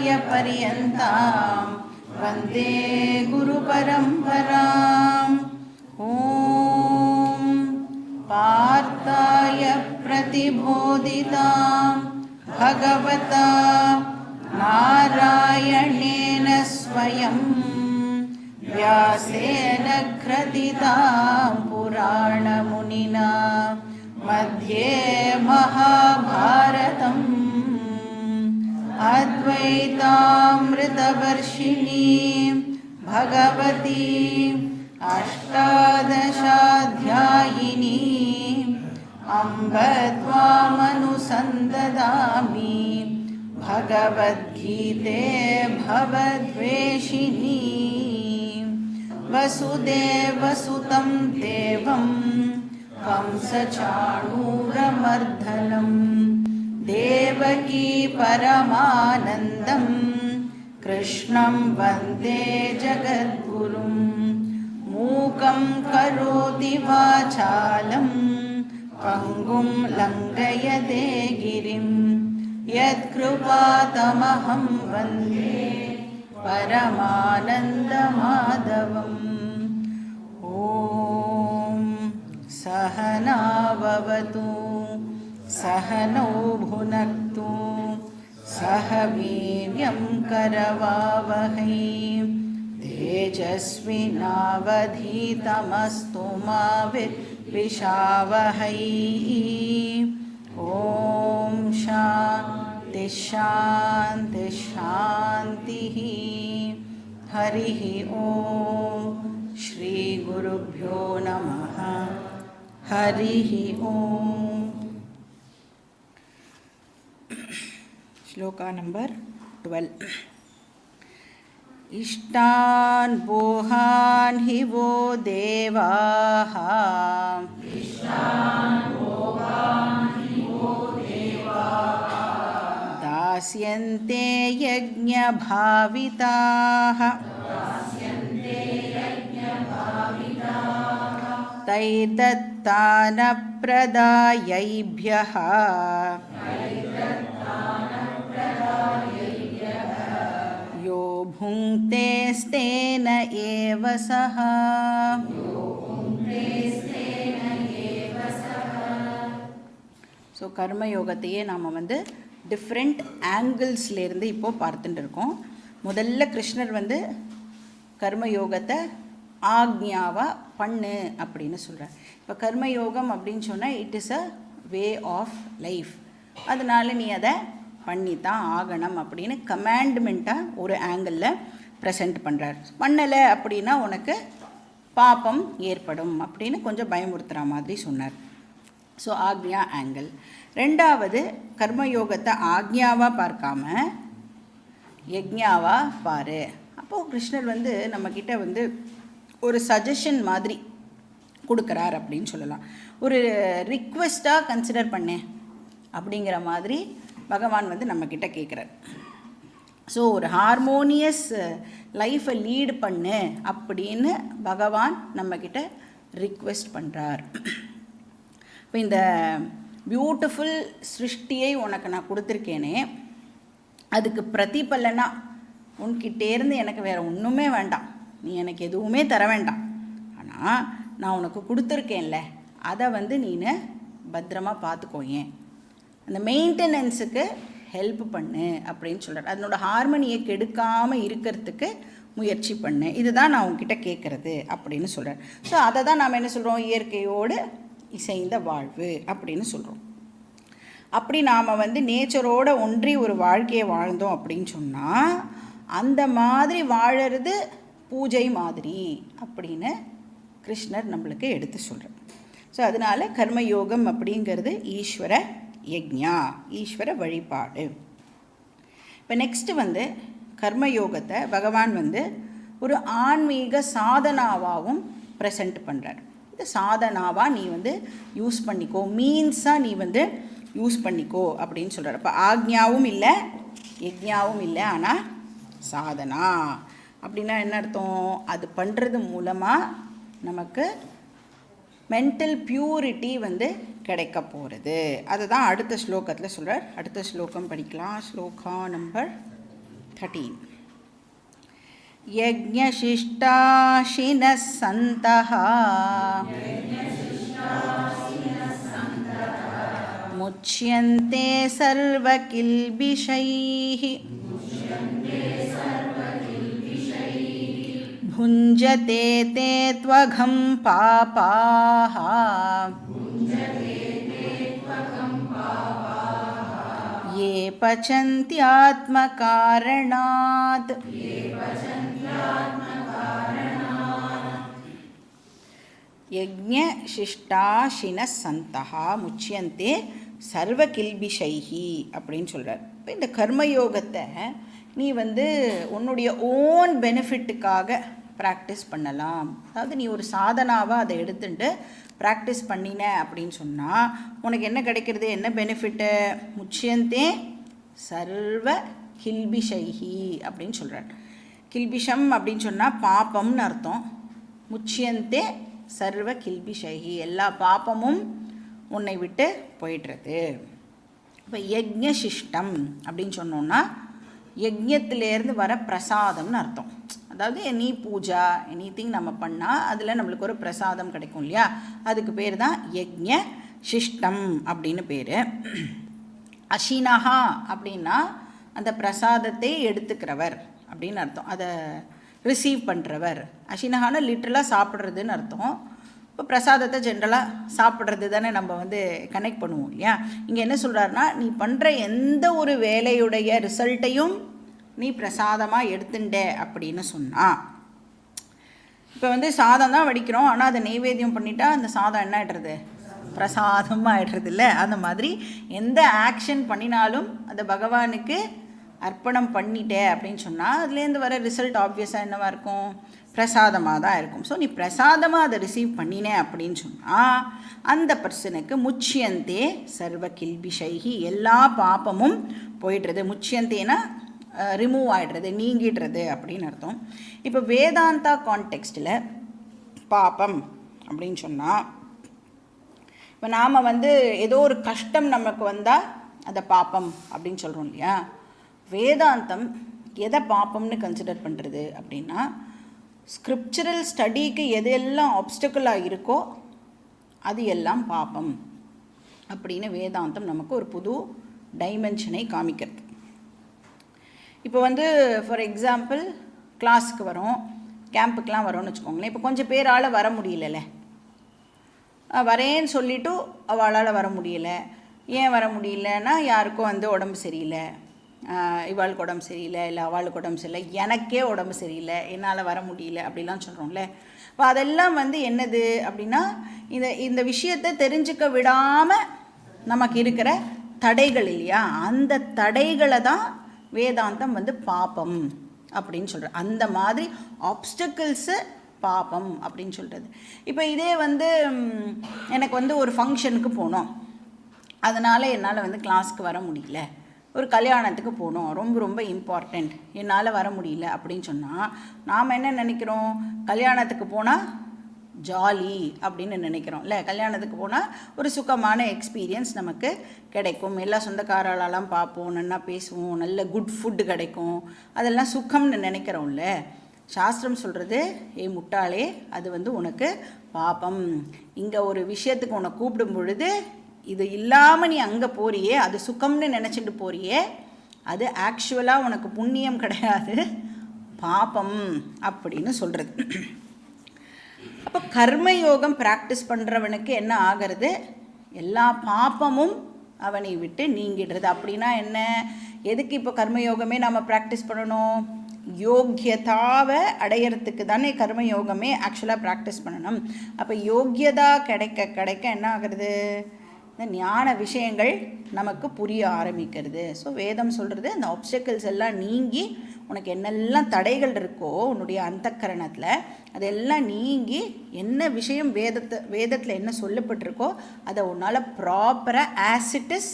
आचार्यपर्यन्तां वन्दे गुरुपरम्पराम्। ॐ पार्थाय प्रतिबोधितां भगवता नारायणेन स्वयं व्यासेन ग्रथितां पुराणमुनिना मध्ये महाभारतम् अद्वैतामृतवर्षिणीं भगवती अष्टादशाध्यायिनीं अम्ब त्वामनुसन्ददामि भगवद्गीते भवद्वेषिणी। वसुदेवसुतं देवं कंसचाणूरमर्दनं देवकी परमानन्दं कृष्णं वन्दे जगद्गुरुं। मूकं करोति वाचालं पङ्गुं लङ्घयते गिरिं यत्कृपातमहं वन्दे परमानन्दमाधवम्। ॐ सहना भवतु सहनौ भुनक्तु सह वीर्यं करवावहै तेजस्विनावधीतमस्तु मा विद्विषावहै। ॐ शान्ति शान्ति शान्तिः। हरिः ॐ श्री गुरुभ्यो नमः। हरिः ॐ। श्लोका नंबर 12। इष्टान् बोहान् हि वो देवाः दास्यन्ते यज्ञभाविताः तैर्दत्तानप्रदायैभ्यः यो भुङ्क्तेस्तेन एव सः। ஸோ கர்மயோகத்தையே நாம் வந்து டிஃப்ரெண்ட் ஆங்கிள்ஸ்லேருந்து இப்போது பார்த்துட்டு இருக்கோம். முதல்ல கிருஷ்ணர் வந்து கர்மயோகத்தை ஆக்ஞாவாக பண்ணு அப்படின்னு சொல்கிறார். இப்போ கர்மயோகம் அப்படின்னு சொன்னால் it is a way of life, அதனால் நீ அதை பண்ணித்தான் ஆகணும் அப்படின்னு கமாண்ட்மெண்ட்டாக ஒரு ஆங்கிளில் ப்ரெசென்ட் பண்ணுறார். பண்ணலை அப்படின்னா உனக்கு பாப்பம் ஏற்படும் அப்படின்னு கொஞ்சம் பயமுறுத்துகிற மாதிரி சொன்னார். So Ajna angle. ரெண்டாவது கர்மயோகத்தை ஆக்ஞாவாக பார்க்காம யக்ஞாவாக பாரு. அப்போது கிருஷ்ணர் வந்து நம்மக்கிட்ட வந்து ஒரு சஜஷன் மாதிரி கொடுக்குறார் அப்படின்னு சொல்லலாம். ஒரு ரிக்வெஸ்ட்டாக கன்சிடர் பண்ணேன் அப்படிங்கிற மாதிரி பகவான் வந்து நம்மக்கிட்ட கேட்குறார். ஸோ ஒரு ஹார்மோனியஸ் லைஃப்பை லீடு பண்ணு அப்படின்னு பகவான் நம்மக்கிட்ட ரிக்வெஸ்ட் பண்ணுறார். இப்போ இந்த பியூட்டிஃபுல் சிருஷ்டியை உனக்கு நான் கொடுத்துருக்கேனே, அதுக்கு பிரதிபலனா உன்கிட்டேருந்து எனக்கு வேறு ஒன்றுமே வேண்டாம், நீ எனக்கு எதுவுமே தர வேண்டாம், ஆனால் நான் உனக்கு கொடுத்துருக்கேன்ல அதை வந்து நீ பத்திரமா பார்த்துக்கோயேன், அந்த மெயின்டெனன்ஸுக்கு ஹெல்ப் பண்ணு அப்படின்னு சொல்கிறார். அதனோட ஹார்மனியை கெடுக்காமல் இருக்கிறதுக்கு முயற்சி பண்ணு, இதுதான் நான் உங்ககிட்ட கேட்குறது அப்படின்னு சொல்கிறார். ஸோ அதை தான் நாம் என்ன சொல்கிறோம், இயற்கையோடு இசைந்த வாழ்வு அப்படின்னு சொல்கிறோம். அப்படி நாம் வந்து நேச்சரோடு ஒன்றி ஒரு வாழ்க்கையை வாழ்ந்தோம் அப்படின்னு சொன்னால் அந்த மாதிரி வாழறது பூஜை மாதிரி அப்படின்னு கிருஷ்ணர் நம்மளுக்கு எடுத்து சொல்கிறார். ஸோ அதனால் கர்மயோகம் அப்படிங்கிறது ஈஸ்வர யக்ஞா, ஈஸ்வர வழிபாடு. இப்போ நெக்ஸ்ட்டு வந்து கர்மயோகத்தை பகவான் வந்து ஒரு ஆன்மீக சாதனாவாகவும் ப்ரெசென்ட் பண்ணுறார். இந்த சாதனாவாக நீ வந்து யூஸ் பண்ணிக்கோ, மீன்ஸாக நீ வந்து யூஸ் பண்ணிக்கோ அப்படின்னு சொல்கிறார். அப்போ ஆக்ஞாவும் இல்லை யக்ஞாவும் இல்லை, ஆனால் சாதனா அப்படின்னா என்ன அர்த்தம், அது பண்ணுறது மூலமாக நமக்கு மென்டல் பியூரிட்டி வந்து கிடைக்க போகிறது. அதை தான் அடுத்த ஸ்லோகத்தில் சொல்கிறார். அடுத்த ஸ்லோகம் படிக்கலாம். ஸ்லோகா நம்பர் 13. यज्ञशिष्टाशिनः सन्तः मुच्यन्ते सर्वकिल्बिषैः भुञ्जते ते त्वघं पापाः ये पचन्त्यात्मकारणात्. யஜ்ஞசிஷ்டாசின சந்தஹா முச்சியந்தே சர்வ கில்பிஷைஹி அப்படின்னு சொல்கிறார். இப்போ இந்த கர்மயோகத்தை நீ உன்னுடைய ஓன் பெனிஃபிட்டுக்காக ப்ராக்டிஸ் பண்ணலாம். அதாவது நீ ஒரு சாதனாவாக அதை எடுத்துட்டு ப்ராக்டிஸ் பண்ணின அப்படின்னு சொன்னால் உனக்கு என்ன கிடைக்கிறது, என்ன பெனிஃபிட்டு? முச்சியந்தே சர்வ கில்பிஷைஹி அப்படின்னு சொல்கிறார். கில்பிஷம் அப்படின்னு சொன்னால் பாப்பம்னு அர்த்தம். முச்சியந்தே சர்வ கில்பிஷைஹி, எல்லா பாப்பமும் உன்னை விட்டு போயிடுறது. இப்போ யஜ்ஞசிஷ்டம் அப்படின்னு சொன்னோன்னா யஜ்ஞத்திலேருந்து வர பிரசாதம்னு அர்த்தம். அதாவது எனி பூஜா எனிதிங் நம்ம பண்ணால் அதில் நம்மளுக்கு ஒரு பிரசாதம் கிடைக்கும் இல்லையா, அதுக்கு பேர் தான் யஜ்ஞ சிஷ்டம் அப்படின்னு பேர். அஷினஹா அப்படின்னா அந்த பிரசாதத்தை எடுத்துக்கிறவர் அப்படின்னு அர்த்தம், அதை ரிசீவ் பண்ணுறவர். அஷினஹான லிட்ரலாக சாப்பிட்றதுன்னு அர்த்தம். இப்போ பிரசாதத்தை ஜென்ரலாக சாப்பிட்றது தானே நம்ம கனெக்ட் பண்ணுவோம் இல்லையா. இங்கே என்ன சொல்கிறாருன்னா, நீ பண்ணுற எந்த ஒரு வேலையுடைய ரிசல்ட்டையும் நீ பிரசாதமாக எடுத்துட்ட அப்படின்னு சொன்னால், இப்போ சாதம் தான் வடிக்கிறோம், ஆனால் அதை நெய்வேத்தியம் பண்ணிட்டா அந்த சாதம் என்ன ஆகிடுறது, பிரசாதமாக ஆகிடுறது இல்லை. அந்த மாதிரி எந்த ஆக்ஷன் பண்ணினாலும் அதை பகவானுக்கு அர்ப்பணம் பண்ணிட்டே அப்படின்னு சொன்னால் அதுலேருந்து வர ரிசல்ட் ஆப்வியஸாக என்னவாக இருக்கும், பிரசாதமாக தான் இருக்கும். ஸோ நீ பிரசாதமாக அதை ரிசீவ் பண்ணினே அப்படின்னு சொன்னால் அந்த பர்சனுக்கு முச்சியந்தே சர்வ கில்பிஷைஹி, எல்லா பாப்பமும் போயிடுறது. முச்சியந்தேனா ரிமூவ் ஆகிடுறது, நீங்கிடுறது அப்படின்னு அர்த்தம். இப்போ வேதாந்தா கான்டெக்ஸ்டில் பாப்பம் அப்படின்னு சொன்னால், இப்போ நாம் ஏதோ ஒரு கஷ்டம் நமக்கு வந்தால் அதை பாப்பம் அப்படின்னு சொல்கிறோம் இல்லையா. வேதாந்தம் எதை பாப்பம்னு கன்சிடர் பண்ணுறது அப்படின்னா, ஸ்கிரிப்சுரல் ஸ்டடிக்கு எதெல்லாம் ஆப்ஸ்டக்கிளாக இருக்கோ அது எல்லாம் பாப்பம் அப்படின்னு வேதாந்தம் நமக்கு ஒரு புது டைமென்ஷனை காமிக்கிறது. இப்போ ஃபார் எக்ஸாம்பிள் கிளாஸுக்கு வரோம், கேம்புக்கெலாம் வரோன்னு வச்சுக்கோங்களேன். இப்போ கொஞ்சம் பேரால் வர முடியல, வரேன்னு சொல்லிவிட்டு அவளால் வர முடியலை. ஏன் வர முடியலன்னா, யாருக்கும் உடம்பு சரியில்லை, இவாளுக்கு உடம்பு சரியில்லை, இல்லை அவளுக்கு உடம்பு சரியில்லை, எனக்கே உடம்பு சரியில்லை, என்னால் வர முடியல அப்படிலாம் சொல்கிறோம்ல. இப்போ அதெல்லாம் என்னது அப்படின்னா, இந்த விஷயத்தை தெரிஞ்சுக்க விடாமல் நமக்கு இருக்கிற தடைகள் இல்லையா, அந்த தடைகளை தான் வேதாந்தம் பாப்பம் அப்படின்னு சொல்கிறது. அந்த மாதிரி ஆப்ஸ்டக்கிள்ஸு பாப்பம் அப்படின்னு சொல்கிறது. இப்போ இதே எனக்கு ஒரு ஃபங்க்ஷனுக்கு போனோம், அதனால் என்னால் கிளாஸ்க்கு வர முடியல. ஒரு கல்யாணத்துக்கு போகணும், ரொம்ப ரொம்ப இம்பார்ட்டண்ட், என்னால் வர முடியல அப்படின்னு சொன்னால் நாம் என்ன நினைக்கிறோம், கல்யாணத்துக்கு போனால் ஜாலி அப்படின்னு நினைக்கிறோம் இல்லை. கல்யாணத்துக்கு போனால் ஒரு சுகமான எக்ஸ்பீரியன்ஸ் நமக்கு கிடைக்கும், எல்லா சொந்தக்காராலெல்லாம் பார்ப்போம், நல்லா பேசுவோம், நல்ல குட் ஃபுட்டு கிடைக்கும், அதெல்லாம் சுகம்னு நினைக்கிறோம்ல. சாஸ்திரம் சொல்கிறது, ஏ முட்டாளே, அது உனக்கு பாப்பம். இங்கே ஒரு விஷயத்துக்கு உன்னை கூப்பிடும் பொழுது இது இல்லாமல் நீ அங்கே போறியே, அது சுகம்னு நினச்சிட்டு போறியே, அது ஆக்சுவலாக உனக்கு புண்ணியம் கிடையாது, பாப்பம் அப்படின்னு சொல்கிறது. அப்போ கர்மயோகம் ப்ராக்டிஸ் பண்ணுறவனுக்கு என்ன ஆகிறது, எல்லா பாப்பமும் அவனை விட்டு நீங்கிடுறது. அப்படின்னா என்ன, எதுக்கு இப்போ கர்மயோகமே நாம் ப்ராக்டிஸ் பண்ணணும், யோக்கியதாவை அடையிறதுக்கு தானே கர்மயோகமே ஆக்சுவலாக ப்ராக்டிஸ் பண்ணணும். அப்போ யோக்கியதா கிடைக்க கிடைக்க என்ன ஆகிறது, இந்த ஞான விஷயங்கள் நமக்கு புரிய ஆரம்பிக்கிறது. ஸோ வேதம் சொல்கிறது, அந்த ஆப்ஸ்டக்கிள்ஸ் எல்லாம் நீங்கி உனக்கு என்னெல்லாம் தடைகள் இருக்கோ உன்னுடைய அந்தக்கரணத்தில் அதெல்லாம் நீங்கி என்ன விஷயம் வேதத்தில் என்ன சொல்லப்பட்டிருக்கோ அதை உன்னால் ப்ராப்பராக ஆஸ் இட் இஸ்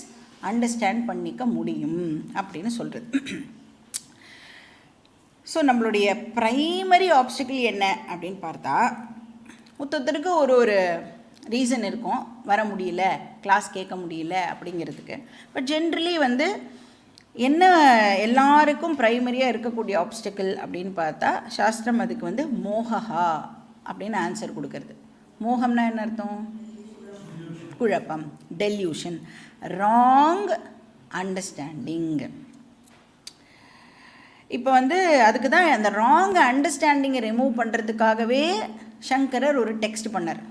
அண்டர்ஸ்டாண்ட் பண்ணிக்க முடியும் அப்படின்னு சொல்கிறது. ஸோ நம்மளுடைய ப்ரைமரி ஆப்ஸ்டிக்கிள் என்ன அப்படின்னு பார்த்தா, ஒருத்தருக்கு ஒரு ரீசன் இருக்கும், வர முடியல, கிளாஸ் கேட்க முடியல அப்படிங்கிறதுக்கு. பட் ஜென்ரலி என்ன எல்லாருக்கும் ப்ரைமரியாக இருக்கக்கூடிய ஆப்ஸ்டக்கிள் அப்படின்னு பார்த்தா சாஸ்திரம் அதுக்கு வந்து மோகஹா அப்படின்னு ஆன்சர் கொடுக்கறது. மோகம்னா என்ன அர்த்தம்? குழப்பம், டெல்யூஷன், ராங் அண்டர்ஸ்டாண்டிங். இப்போ வந்து அதுக்கு தான் அந்த ராங் அண்டர்ஸ்டாண்டிங்கை ரிமூவ் பண்ணுறதுக்காகவே சங்கரர் ஒரு டெக்ஸ்ட் பண்ணார்.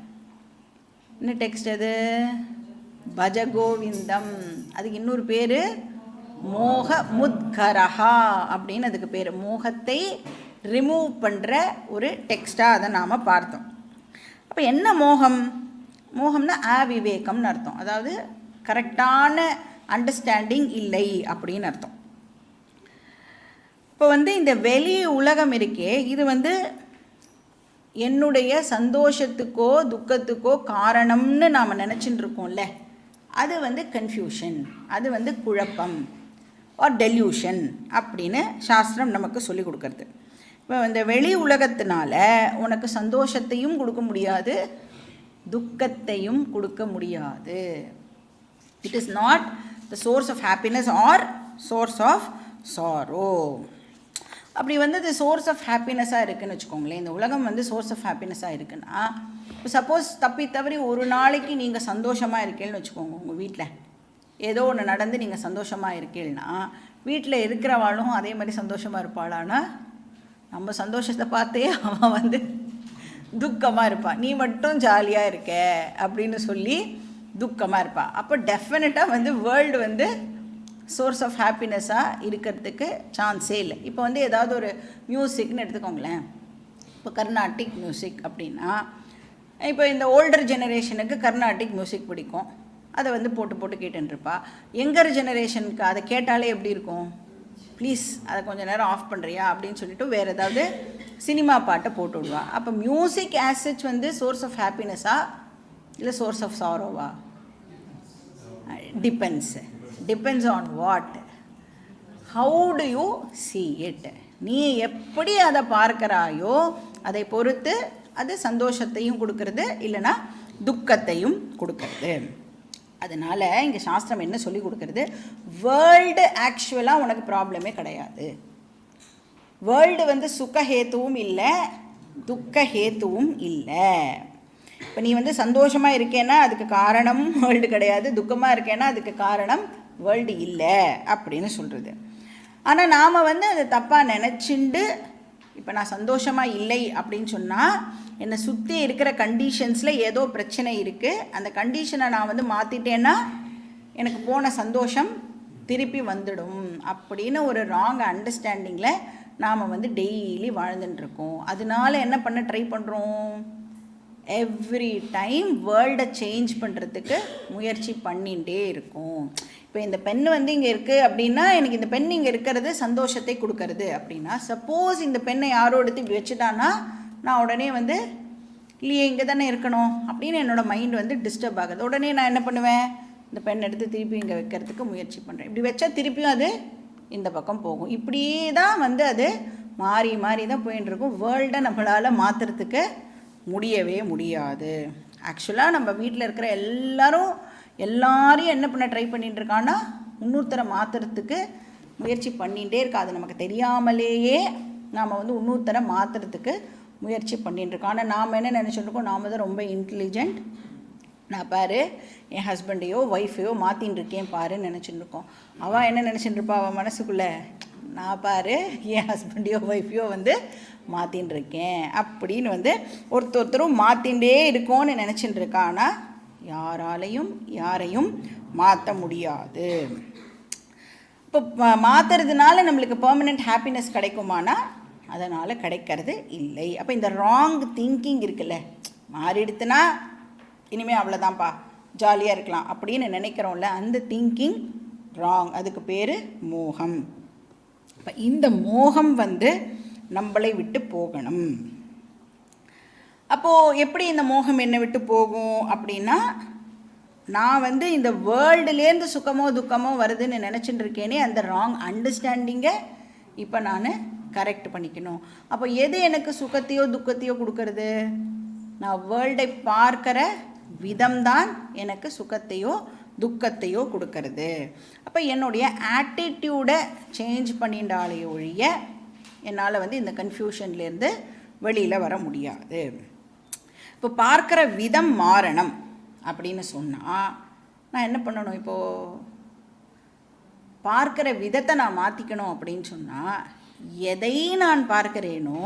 என்ன டெக்ஸ்ட் அது? பஜகோவிந்தம். அதுக்கு இன்னொரு பேர் மோக முத்கரஹா அப்படின்னு அதுக்கு பேர். மோகத்தை ரிமூவ் பண்ணுற ஒரு டெக்ஸ்டாக அதை நாம் பார்த்தோம். அப்போ என்ன மோகம்? மோகம்னா அவிவேகம்னு அர்த்தம். அதாவது கரெக்டான அண்டர்ஸ்டாண்டிங் இல்லை அப்படின்னு அர்த்தம். இப்போ வந்து இந்த வெளி உலகம் இருக்கே, இது வந்து என்னுடைய சந்தோஷத்துக்கோ துக்கத்துக்கோ காரணம்னு நாம் நினச்சிட்டு இருக்கோம்ல, அது வந்து கன்ஃபியூஷன், அது வந்து குழப்பம் ஆர் டெல்யூஷன் அப்படின்னு சாஸ்திரம் நமக்கு சொல்லி கொடுக்கறது. இப்போ இந்த வெளி உலகத்தினால உனக்கு சந்தோஷத்தையும் கொடுக்க முடியாது, துக்கத்தையும் கொடுக்க முடியாது. It is not the source of happiness or source of sorrow. அப்படி வந்து இது சோர்ஸ் ஆஃப் ஹாப்பினஸாக இருக்குதுன்னு வச்சுக்கோங்களேன். இந்த உலகம் வந்து சோர்ஸ் ஆஃப் ஹாப்பினஸாக இருக்குன்னா, இப்போ சப்போஸ் தப்பி தவறி ஒரு நாளைக்கு நீங்கள் சந்தோஷமாக இருக்கீங்கன்னு வச்சுக்கோங்க. உங்கள் வீட்டில் ஏதோ ஒன்று நடந்து நீங்கள் சந்தோஷமாக இருக்கீங்கன்னா, வீட்டில் இருக்கிறவாளும் அதே மாதிரி சந்தோஷமாக இருப்பாளான்னா, நம்ம சந்தோஷத்தை பார்த்தே அவன் வந்து துக்கமாக இருப்பான். நீ மட்டும் ஜாலியாக இருக்க அப்படின்னு சொல்லி துக்கமாக இருப்பாள். அப்போ டெஃபினட்டாக வந்து வேர்ல்டு வந்து சோர்ஸ் ஆஃப் ஹாப்பினஸ்ஸாக இருக்கிறதுக்கு சான்ஸே இல்லை. இப்போ வந்து ஏதாவது ஒரு மியூசிக்னு எடுத்துக்கோங்களேன். இப்போ கர்நாட்டிக் மியூசிக் அப்படின்னா, இப்போ இந்த ஓல்டர் ஜெனரேஷனுக்கு கர்நாட்டிக் மியூசிக் பிடிக்கும், அதை வந்து போட்டு போட்டு கேட்டுருப்பா. யங்கர் ஜெனரேஷனுக்கு அதை கேட்டாலே எப்படி இருக்கும்? ப்ளீஸ் அதை கொஞ்சம் நேரம் ஆஃப் பண்ணுறியா அப்படின்னு சொல்லிட்டு வேறு ஏதாவது சினிமா பாட்டை போட்டு விடுவா. அப்போ மியூசிக் ஆசச் வந்து சோர்ஸ் ஆஃப் ஹாப்பினஸா இல்லை சோர்ஸ் ஆஃப் சாரோவா? Depends on what, how do you see it. நீ எப்படி அதை பார்க்கிறாயோ அதை பொறுத்து அது சந்தோஷத்தையும் கொடுக்கறது, இல்லைன்னா துக்கத்தையும் கொடுக்கறது. அதனால் இங்கே சாஸ்திரம் என்ன சொல்லி கொடுக்கறது? வேர்ல்டு ஆக்சுவலாக உனக்கு ப்ராப்ளமே கிடையாது. வேர்ல்டு வந்து சுகஹேத்துவும் இல்லை, துக்கஹேத்துவும் இல்லை. இப்போ நீ வந்து சந்தோஷமாக இருக்கேன்னா அதுக்கு காரணம் வேர்ல்டு கிடையாது, துக்கமாக இருக்கேன்னா அதுக்கு காரணம் வேர்ல்டு இல்லை அப்படின்னு சொல்கிறது. ஆனால் நாம் வந்து அதை தப்பாக நினச்சிண்டு, இப்போ நான் சந்தோஷமாக இல்லை அப்படின்னு சொன்னால் என்னை சுற்றி இருக்கிற கண்டிஷன்ஸில் ஏதோ பிரச்சனை இருக்குது, அந்த கண்டிஷனை நான் வந்து மாற்றிட்டேன்னா எனக்கு போன சந்தோஷம் திருப்பி வந்துடும் அப்படின்னு ஒரு ராங் அண்டர்ஸ்டாண்டிங்கில் நாம் வந்து டெய்லி வாழ்ந்துட்டுருக்கோம். அதனால என்ன பண்ண ட்ரை பண்ணுறோம்? எவ்ரி டைம் வேர்ல்டை சேஞ்ச் பண்ணுறதுக்கு முயற்சி பண்ணிகிட்டே இருக்கும். இப்போ இந்த பென் வந்து இங்கே இருக்குது அப்படின்னா, எனக்கு இந்த பென் இங்கே இருக்கிறது சந்தோஷத்தை கொடுக்கறது அப்படின்னா, சப்போஸ் இந்த பெண்ணை யாரோ எடுத்து இப்படி வச்சுட்டான்னா நான் உடனே வந்து இல்லையே இங்கே தானே இருக்கணும் அப்படின்னு என்னோடய மைண்ட் வந்து டிஸ்டர்ப் ஆகுது. உடனே நான் என்ன பண்ணுவேன்? இந்த பென் எடுத்து திருப்பி இங்கே வைக்கிறதுக்கு முயற்சி பண்ணுறேன். இப்படி வச்சா திருப்பியும் அது இந்த பக்கம் போகும். இப்படியே தான் வந்து அது மாறி மாறி தான் போயின்னு இருக்கும். வேர்ல்டை நம்மளால் மாற்றுறதுக்கு முடியவே முடியாது. ஆக்சுவலாக நம்ம வீட்டில் இருக்கிற எல்லாரையும் என்ன பண்ண ட்ரை பண்ணிகிட்டு இருக்கான்னா, இன்னொருத்தரை மாற்றுறதுக்கு முயற்சி பண்ணிகிட்டே இருக்கா. அது நமக்கு தெரியாமலேயே நாம் வந்து இன்னொருத்தரை மாற்றுறதுக்கு முயற்சி பண்ணிகிட்டு இருக்கோம். ஆனால் நாம் என்ன நினச்சிட்ருக்கோம்? நாம் தான் ரொம்ப இன்டெலிஜென்ட், நான் பாரு என் ஹஸ்பண்டையோ ஒய்ஃபையோ மாற்றின்னு இருக்கேன் பாருன்னு நினச்சிட்டு இருக்கோம். அவள் என்ன நினச்சிட்டு இருப்பா? அவன் மனசுக்குள்ளே, நான் பாரு என் ஹஸ்பண்டையோ ஒய்ஃபையோ வந்து மாற்றின்னு இருக்கேன் அப்படின்னு வந்து ஒருத்தரும் மாற்றிகிட்டே இருக்கோன்னு நினச்சிட்டு இருக்கா. ஆனால் யாரையும் மாற்ற முடியாது. இப்போ மாற்றுறதுனால நம்மளுக்கு பெர்மனெண்ட் ஹாப்பினஸ் கிடைக்குமானா அதனால் கிடைக்கிறது இல்லை. அப்போ இந்த ராங் திங்கிங் இருக்குல்ல, மாறிடுத்துனா இனிமேல் அவ்வளோதான்ப்பா ஜாலியாக இருக்கலாம் அப்படின்னு நினைக்கிறோம்ல, அந்த திங்கிங் ராங். அதுக்கு பேர் மோகம். இப்போ இந்த மோகம் வந்து நம்மளை விட்டு போகணும். அப்போது எப்படி இந்த மோகம் என்னை விட்டு போகும் அப்படின்னா, நான் வந்து இந்த வேர்ல்டுலேருந்து சுகமோ துக்கமோ வருதுன்னு நினச்சிட்டு இருக்கேனே, அந்த ராங் அண்டர்ஸ்டாண்டிங்கை இப்போ நான் கரெக்ட் பண்ணிக்கணும். அப்போ எது எனக்கு சுகத்தையோ துக்கத்தையோ கொடுக்கறது? நான் வேர்ல்டை பார்க்குற விதம்தான் எனக்கு சுகத்தையோ துக்கத்தையோ கொடுக்கறது. அப்போ என்னுடைய ஆட்டிடியூடை சேஞ்ச் பண்ணிட்டாலே ஒழிய என்னால் வந்து இந்த கன்ஃபியூஷன்லேருந்து வெளியில் வர முடியாது. இப்போ பார்க்குற விதம் மாறணும் அப்படின்னு சொன்னால் நான் என்ன பண்ணணும்? இப்போது பார்க்குற விதத்தை நான் மாற்றிக்கணும் அப்படின்னு சொன்னால் எதை நான் பார்க்கிறேனோ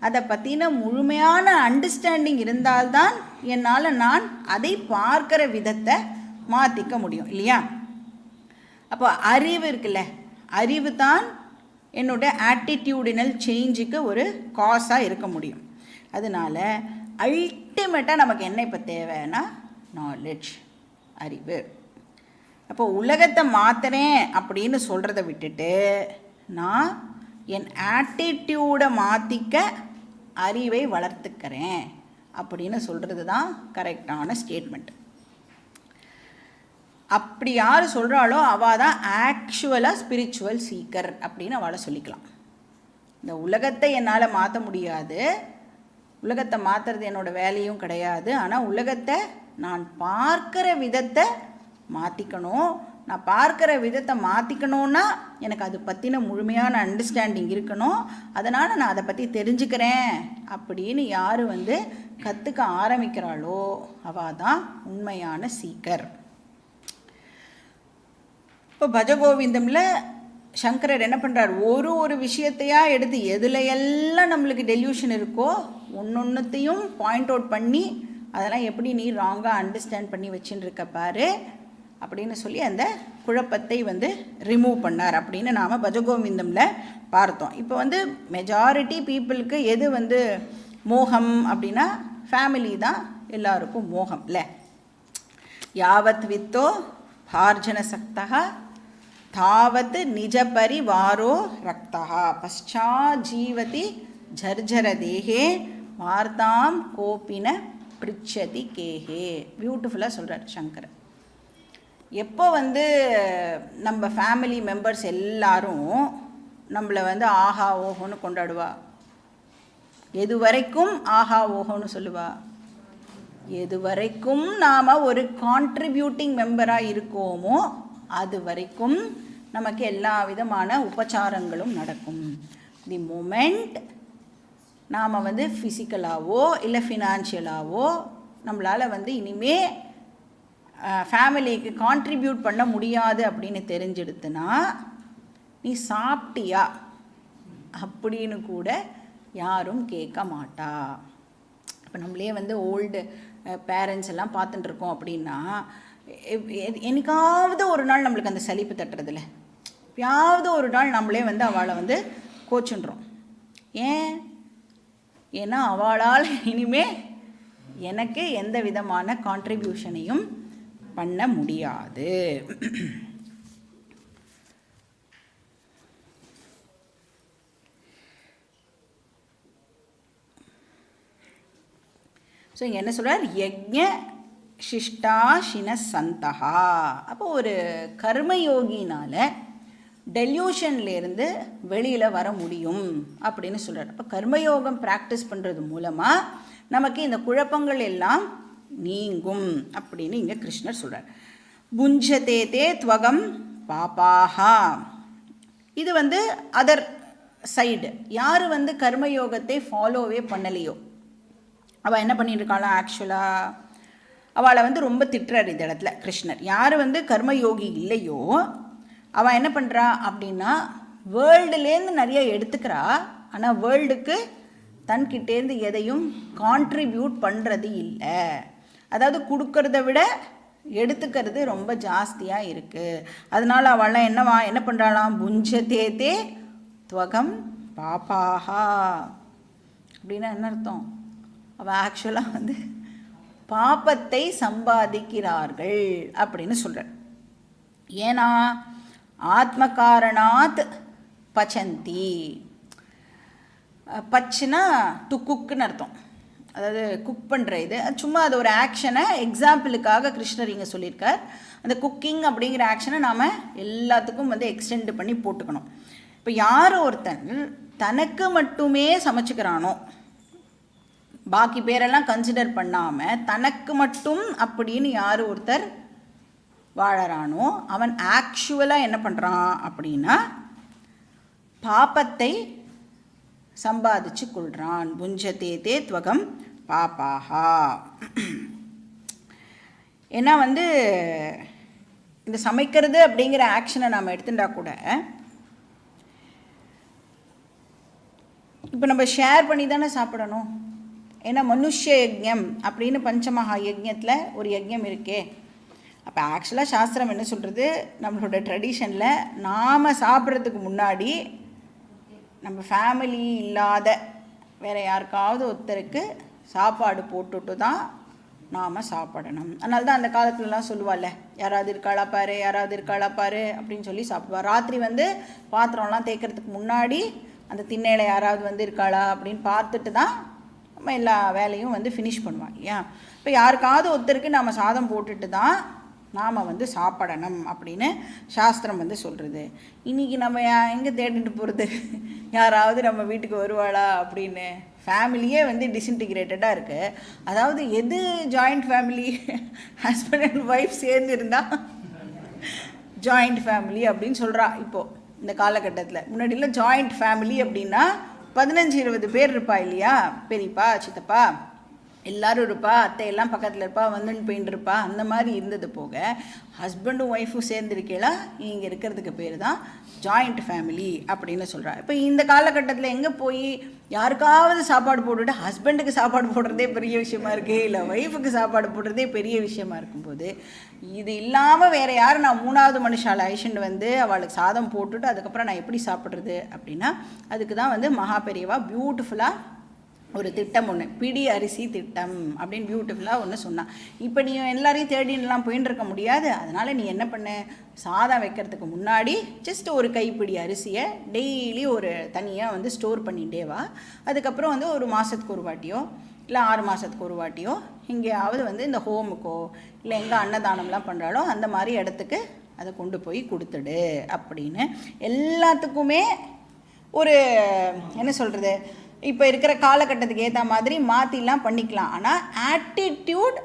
அதை பற்றின முழுமையான அண்டர்ஸ்டாண்டிங் இருந்தால்தான் என்னால் நான் அதை பார்க்குற விதத்தை மாற்றிக்க முடியும் இல்லையா? அப்போ அறிவு இருக்குல்ல, அறிவு தான் என்னோட ஆட்டிடியூடினல் சேஞ்சுக்கு ஒரு காஸாக இருக்க முடியும். அதனால் அல்டிமேட்டாக நமக்கு என்ன இப்போ தேவைன்னா நாலேஜ், அறிவு. அப்போ உலகத்தை மாற்றுறேன் அப்படின்னு சொல்கிறத விட்டுட்டு நான் என் ஆட்டிடியூடை மாற்றிக்க அறிவை வளர்த்துக்கிறேன் அப்படின்னு சொல்கிறது தான் கரெக்டான ஸ்டேட்மெண்ட். அப்படி யார் சொல்கிறாளோ அவள் தான் ஆக்சுவலாக ஸ்பிரிச்சுவல் சீக்கர் அப்படின்னு அவளை சொல்லிக்கலாம். இந்த உலகத்தை என்னால் மாற்ற முடியாது, உலகத்தை மாற்றுறது என்னோடய வேலையும் கிடையாது. ஆனால் உலகத்தை நான் பார்க்குற விதத்தை மாற்றிக்கணும். நான் பார்க்குற விதத்தை மாற்றிக்கணுன்னா எனக்கு அது பற்றின முழுமையான அண்டர்ஸ்டாண்டிங் இருக்கணும். அதனால் நான் அதை பற்றி தெரிஞ்சுக்கிறேன் அப்படின்னு யார் வந்து கற்றுக்க ஆரம்பிக்கிறாளோ அவள் தான் உண்மையான சீக்கர். இப்போ பஜகோவிந்தமில் சங்கரர் என்ன பண்ணுறார்? ஒரு விஷயத்தையாக எடுத்து எதில் எல்லாம் நம்மளுக்கு டெல்யூஷன் இருக்கோ ஒன்றொன்றுத்தையும் பாயிண்ட் அவுட் பண்ணி அதெல்லாம் எப்படி நீ ராங்காக அண்டர்ஸ்டாண்ட் பண்ணி வச்சுன்னு இருக்க பாரு அப்படின்னு சொல்லி அந்த குழப்பத்தை வந்து ரிமூவ் பண்ணார் அப்படின்னு நாம் பஜகோவிந்தமில் பார்த்தோம். இப்போ வந்து மெஜாரிட்டி பீப்புளுக்கு எது வந்து மோகம் அப்படின்னா ஃபேமிலி தான் எல்லாருக்கும் மோகம் இல்லை. யாவத் வித்தோ பார்ஜன சக்தா தாவத் நிஜ பரிவாரோ ரக்தா பశ్చா ஜீவதி ஜர்ஜர தேகே வார்த்தாம் கோபின பிரிச்சதி கேஹே. பியூட்டிஃபுல்லாக சொல்கிறார் சங்கர். எப்போ வந்து நம்ம ஃபேமிலி மெம்பர்ஸ் எல்லாரும் நம்மளை வந்து ஆஹா ஓஹோன்னு கொண்டாடுவா? எது வரைக்கும் ஆஹா ஓஹோன்னு சொல்லுவா? எது வரைக்கும் நாம் ஒரு கான்ட்ரிபியூட்டிங் மெம்பராக இருக்கோமோ அது வரைக்கும் நமக்கு எல்லா விதமான உபச்சாரங்களும் நடக்கும். தி மொமெண்ட் நாம் வந்து ஃபிசிக்கலாகவோ இல்லை ஃபினான்ஷியலாகவோ நம்மளால் வந்து இனிமே ஃபேமிலிக்கு கான்ட்ரிபியூட் பண்ண முடியாது அப்படின்னு தெரிஞ்செடுத்துனா நீ சாப்பிட்டியா அப்படின்னு கூட யாரும் கேட்க மாட்டா. இப்போ நம்மளே வந்து ஓல்டு பேரண்ட்ஸ் எல்லாம் பார்த்துட்டுருக்கோம் அப்படின்னா என்னைக்காவது ஒரு நாள் நம்மளுக்கு அந்த சலிப்பு தட்டுறதில்ல, எப்பயாவது ஒரு நாள் நம்மளே வந்து அவளை வந்து கோச்சுன்றோம். ஏன்னா அவளால் இனிமே எனக்கு எந்த விதமான கான்ட்ரிபியூஷனையும் பண்ண முடியாது. ஸோ இங்கே என்ன சொல்கிறார்? யஜ்ஞ சிஷ்டாஷின சந்தகா. அப்போ ஒரு கர்மயோகினால் டெல்யூஷன்லேருந்து வெளியில் வர முடியும் அப்படின்னு சொல்கிறார். அப்போ கர்மயோகம் ப்ராக்டிஸ் பண்ணுறது மூலமாக நமக்கு இந்த குழப்பங்கள் எல்லாம் நீங்கும் அப்படின்னு இங்கே கிருஷ்ணர் சொல்கிறார். புஞ்சதே தே துவகம் பாபாஹா. இது வந்து அதர் சைடு. யார் வந்து கர்மயோகத்தை ஃபாலோவே பண்ணலையோ அவள் என்ன பண்ணிட்டு இருக்காளாம்? ஆக்சுவலாக அவளை வந்து ரொம்ப திட்டுறார் இந்த இடத்துல கிருஷ்ணர். யார் வந்து கர்மயோகி இல்லையோ அவள் என்ன பண்ணுறா அப்படின்னா வேர்ல்டுலேருந்து நிறைய எடுத்துக்கிறா, ஆனால் வேர்ல்டுக்கு தன்கிட்டேருந்து எதையும் கான்ட்ரிபியூட் பண்ணுறது இல்லை. அதாவது கொடுக்கறத விட எடுத்துக்கிறது ரொம்ப ஜாஸ்தியாக இருக்குது. அதனால் அவள்லாம் என்ன பண்ணுறாளாம்? புஞ்சதே தே துவகம் பாபாஹா. அப்படின்னா என்ன அர்த்தம்? அவள் ஆக்சுவலாக வந்து பாப்பத்தை சம்பாதிக்கிறார்கள் அப்படின்னு சொல்கிறார். ஏன்னா ஆத்மகாரணாத் பச்சந்தி. பச்சுனா டு குக்குன்னு அர்த்தம், அதாவது குக் பண்ணுற இது. சும்மா அது ஒரு ஆக்ஷனை எக்ஸாம்பிளுக்காக கிருஷ்ணர் இங்கே சொல்லியிருக்கார். அந்த குக்கிங் அப்படிங்கிற ஆக்ஷனை நாம் எல்லாத்துக்கும் வந்து எக்ஸ்டெண்ட் பண்ணி போட்டுக்கணும். இப்போ யார் ஒருத்தன் தனக்கு மட்டுமே சமைச்சுக்கிறானோ, பாக்கி பேரெல்லாம் கன்சிடர் பண்ணாமல் தனக்கு மட்டும் அப்படின்னு யார் ஒருத்தர் வாழறானோ அவன் ஆக்சுவலாக என்ன பண்ணுறான் அப்படின்னா பாபத்தை சம்பாதிச்சு கொள்கிறான். புஞ்சதே தே துவகம் பாபாஹா. ஏன்னா வந்து இந்த சமைக்கிறது அப்படிங்கிற ஆக்ஷனை நாம் எடுத்துட்டா கூட இப்போ நம்ம ஷேர் பண்ணி தானே சாப்பிடணும். ஏன்னா மனுஷ யஜ்ஞம் அப்படின்னு பஞ்சமகா யஜ்ஞத்தில் ஒரு யஜ்ஞம் இருக்கே. அப்போ ஆக்சுவலாக சாஸ்திரம் என்ன சொல்கிறது, நம்மளோட ட்ரெடிஷனில் நாம் சாப்பிட்றதுக்கு முன்னாடி நம்ம ஃபேமிலி இல்லாத வேறு யாருக்காவது ஒருத்தருக்கு சாப்பாடு போட்டுட்டு தான் நாம் சாப்பிடணும். அதனால தான் அந்த காலத்துலலாம் சொல்லுவாள்ல, யாராவது இருக்காளா பாரு, யாராவது இருக்காளா பாரு அப்படின்னு சொல்லி சாப்பிடுவாள். ராத்திரி வந்து பாத்திரம்லாம் தேய்க்கிறதுக்கு முன்னாடி அந்த திண்ணையில் யாராவது வந்து இருக்காளா அப்படின்னு பார்த்துட்டு தான் நம்ம எல்லா வேலையும் வந்து ஃபினிஷ் பண்ணுவாள் இல்லையா. இப்போ யாருக்காவது ஒருத்தருக்கு நாம் சாதம் போட்டுட்டு தான் நாம் வந்து சாப்பிடணும் அப்படின்னு சாஸ்திரம் வந்து சொல்கிறது. இன்றைக்கி நம்ம எங்கே தேடிட்டு போகிறது, யாராவது நம்ம வீட்டுக்கு வருவாளா அப்படின்னு. ஃபேமிலியே வந்து டிஸ்இன்டிகிரேட்டடாக இருக்குது. அதாவது எது joint family, husband and wife சேர்ந்து இருந்தால் ஜாயிண்ட் ஃபேமிலி அப்படின்னு சொல்கிறா இப்போது இந்த காலகட்டத்தில். முன்னாடியில் ஜாயிண்ட் ஃபேமிலி அப்படின்னா 15-20 பேர் இருப்பா இல்லையா, பெரியப்பா சித்தப்பா எல்லோரும் இருப்பா, அத்தையெல்லாம் பக்கத்தில் இருப்பா, வந்துன்னு போயின்னு இருப்பா. அந்த மாதிரி இருந்தது போக ஹஸ்பண்டும் ஒய்ஃபும் சேர்ந்துருக்கேளா இங்கே இருக்கிறதுக்கு பேர் தான் ஜாயிண்ட் ஃபேமிலி அப்படின்னு சொல்கிறா. இப்போ இந்த காலகட்டத்தில் எங்கே போய் யாருக்காவது சாப்பாடு போட்டுவிட்டு ஹஸ்பண்டுக்கு சாப்பாடு போடுறதே பெரிய விஷயமா இருக்குது, இல்லை ஒய்ஃபுக்கு சாப்பாடு போடுறதே பெரிய விஷயமா இருக்கும்போது இது இல்லாமல் வேறு யார் நான் 3வது மனுஷால் ஐஷண்டு வந்து அவளுக்கு சாதம் போட்டுட்டு அதுக்கப்புறம் நான் எப்படி சாப்பிட்றது அப்படின்னா அதுக்கு தான் வந்து மகா பெரியவா பியூட்டிஃபுல்லாக ஒரு திட்டம் ஒன்று, பிடி அரிசி திட்டம் அப்படின்னு பியூட்டிஃபுல்லாக ஒன்று சொன்னான். இப்போ நீ எல்லாரையும் தேடின்லாம் போயின்னு இருக்க முடியாது. அதனால் நீ என்ன பண்ண, சாதம் வைக்கிறதுக்கு முன்னாடி ஜஸ்ட் ஒரு கைப்பிடி அரிசியை டெய்லி ஒரு தனியாக வந்து ஸ்டோர் பண்ணிகிட்டே வா. அதுக்கப்புறம் வந்து ஒரு மாதத்துக்கு ஒரு வாட்டியோ இல்லை 6 மாதத்துக்கு ஒரு வாட்டியோ எங்கேயாவது வந்து இந்த ஹோமுக்கோ இல்லை எங்கே அன்னதானம்லாம் பண்ணுறாலோ அந்த மாதிரி இடத்துக்கு அதை கொண்டு போய் கொடுத்துடு அப்படின்னு. எல்லாத்துக்குமே ஒரு என்ன சொல்கிறது, இப்போ இருக்கிற காலகட்டத்துக்கு ஏற்ற மாதிரி மாற்றிலாம் பண்ணிக்கலாம். ஆனால் ஆட்டிடியூட்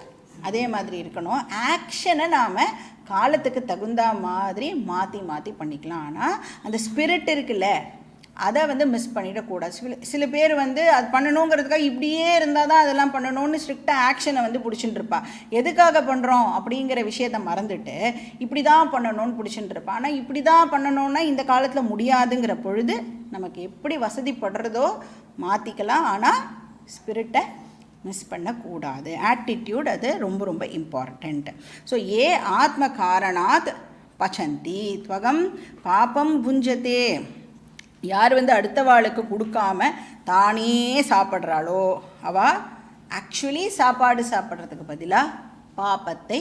அதே மாதிரி இருக்கணும். ஆக்ஷனை நாம் காலத்துக்கு தகுந்த மாதிரி மாற்றி பண்ணிக்கலாம். ஆனால் அந்த ஸ்பிரிட் இருக்குல்ல அதை வந்து மிஸ் பண்ணிடக்கூடாது. சில பேர் வந்து அது பண்ணணுங்கிறதுக்காக இப்படியே இருந்தால் தான் அதெல்லாம் பண்ணணும்னு ஸ்ட்ரிக்டாக ஆக்ஷனை வந்து பிடிச்சிட்டு இருப்பா. எதுக்காக பண்ணுறோம் அப்படிங்கிற விஷயத்தை மறந்துட்டு இப்படி தான் பண்ணணும்னு பிடிச்சிட்டு இருப்பா. ஆனால் இப்படி தான் பண்ணணுன்னா இந்த காலத்தில் முடியாதுங்கிற பொழுது நமக்கு எப்படி வசதிப்படுறதோ மாற்றிக்கலாம். ஆனால் ஸ்பிரிட்டை மிஸ் பண்ணக்கூடாது. ஆட்டிடியூட் அது ரொம்ப ரொம்ப இம்பார்ட்டண்ட். ஸோ ஏ ஆத்ம காரணாத் பச்சந்தி துவகம் பாபம் புஞ்சதே. யார் வந்து அடுத்த வாளுக்கு கொடுக்காம தானே சாப்பிட்றாளோ அவள் ஆக்சுவலி சாப்பாடு சாப்பிட்றதுக்கு பதிலாக பாபத்தை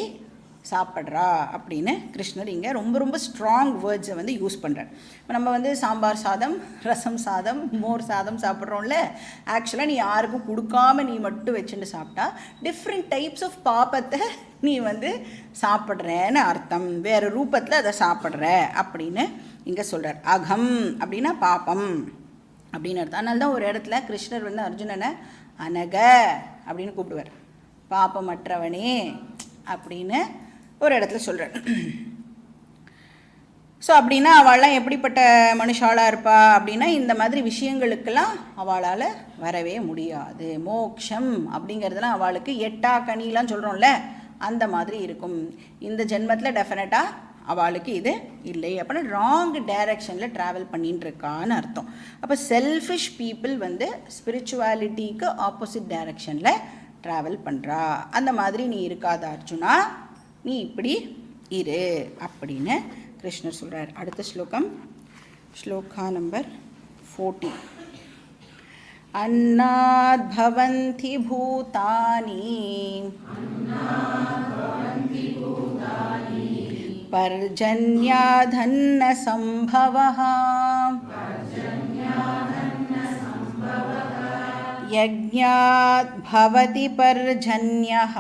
சாப்பிட்றா அப்படின்னு கிருஷ்ணர் இங்கே ரொம்ப ரொம்ப ஸ்ட்ராங் வேர்ட்ஸை வந்து யூஸ் பண்ணுறார். நம்ம வந்து சாம்பார் சாதம், ரசம் சாதம், மோர் சாதம் சாப்பிட்றோம்ல, ஆக்சுவலாக நீ யாருக்கும் கொடுக்காம நீ மட்டும் வச்சுட்டு சாப்பிட்டா டிஃப்ரெண்ட் டைப்ஸ் ஆஃப் பாபத்தை நீ வந்து சாப்பிட்றேன்னு அர்த்தம். வேறு ரூபத்தில் அதை சாப்பிட்ற அப்படின்னு இங்கே சொல்கிறார். அகம் அப்படின்னா பாப்பம் அப்படின்னு அர்த்தம். அதனால தான் ஒரு இடத்துல கிருஷ்ணர் வந்து அர்ஜுனனை அனக அப்படின்னு கூப்பிடுவார், பாப்பமற்றவனே அப்படின்னு ஒரு இடத்துல சொல்கிறார். ஸோ அப்படின்னா அவள்லாம் எப்படிப்பட்ட மனுஷாளாக இருப்பா அப்படின்னா இந்த மாதிரி விஷயங்களுக்கெல்லாம் அவளால் வரவே முடியாது. மோக்ஷம் அப்படிங்கிறதுலாம் அவளுக்கு எட்டா கனிலாம் சொல்கிறோம்ல அந்த மாதிரி இருக்கும். இந்த ஜென்மத்தில் டெஃபினட்டாக அவளுக்கு இது இல்லை. அப்படின்னா ராங் டைரக்ஷனில் ட்ராவல் பண்ணின்னு இருக்கான்னு அர்த்தம். அப்போ செல்ஃபிஷ் பீப்புள் வந்து ஸ்பிரிச்சுவாலிட்டிக்கு ஆப்போசிட் டைரக்ஷனில் ட்ராவல் பண்ணுறா. அந்த மாதிரி நீ இருக்காத அர்ஜுனா, நீ இப்படி இரு அப்படின்னு கிருஷ்ணர் சொல்கிறார். அடுத்த ஸ்லோகம், ஸ்லோகா நம்பர் 40. அன்னாத் பவந்தி பூதானி பர்ஜன்யாதன்ன சம்பவஹ யஜ்ஞாத் பவதி பர்ஜன்யஹ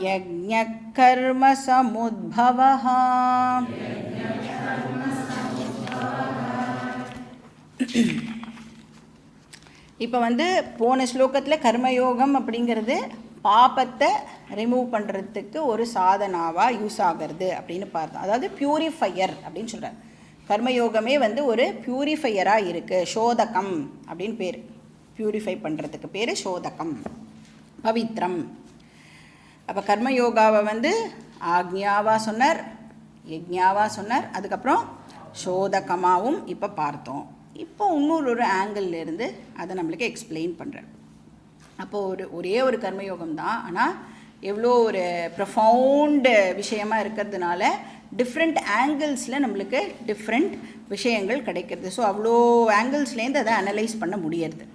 யஜ்ஞக் கர்ம சமுத்பவஹ. இப்போ வந்து போன ஸ்லோகத்தில் கர்மயோகம் அப்படிங்கிறது பாபத்தை ரிமூவ் பண்ணுறதுக்கு ஒரு சாதனாவாக யூஸ் ஆகிறது அப்படின்னு பார்த்தோம். அதாவது பியூரிஃபையர் அப்படின்னு சொல்கிறார். கர்மயோகமே வந்து ஒரு பியூரிஃபையராக இருக்குது. சோதகம் அப்படின்னு பேர். பியூரிஃபை பண்ணுறதுக்கு பேர் சோதகம், பவித்ரம். அப்போ கர்மயோகாவை வந்து ஆக்ஞாவாக சொன்னார், யஜ்ஞாவாக சொன்னார், அதுக்கப்புறம் சோதகமாகவும் இப்போ பார்த்தோம். இப்போ இன்னொரு ஆங்கிள்லேருந்து அதை நம்மளுக்கு எக்ஸ்பிளைன் பண்ணுறேன். அப்போது ஒரே ஒரு கர்மயோகம் தான், ஆனால் எவ்வளோ ஒரு ப்ரொஃபவுண்டு விஷயமாக இருக்கிறதுனால டிஃப்ரெண்ட் ஆங்கிள்ஸில் நம்மளுக்கு டிஃப்ரெண்ட் விஷயங்கள் கிடைக்கிறது. ஸோ அவ்வளோ ஆங்கிள்ஸ்லேருந்து அதை அனலைஸ் பண்ண முடியறது.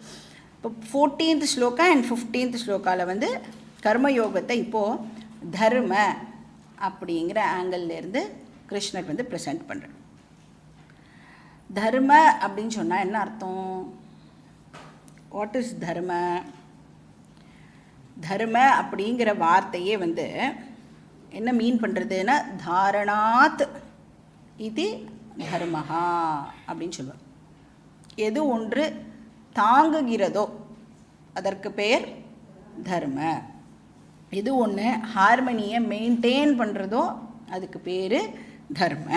இப்போ 14th ஸ்லோகா அண்ட் 15th ஸ்லோகாவில் வந்து கர்மயோகத்தை இப்போது தர்ம அப்படிங்கிற ஆங்கிள்லேருந்து கிருஷ்ணர் வந்து ப்ரெசென்ட் பண்ணுறார். தர்ம அப்படின்னு சொன்னால் என்ன அர்த்தம்? வாட் இஸ் தர்ம? தர்ம அப்படிங்கிற வார்த்தையே வந்து என்ன மீன் பண்ணுறதுன்னா, தாரணாத் இது தர்மஹா அப்படின்னு சொல்லுவார். எது ஒன்று தாங்குகிறதோ அதற்கு பெயர் தர்ம. எது ஒன்று ஹார்மனியை மெயின்டைன் பண்ணுறதோ அதுக்கு பேர் தர்ம.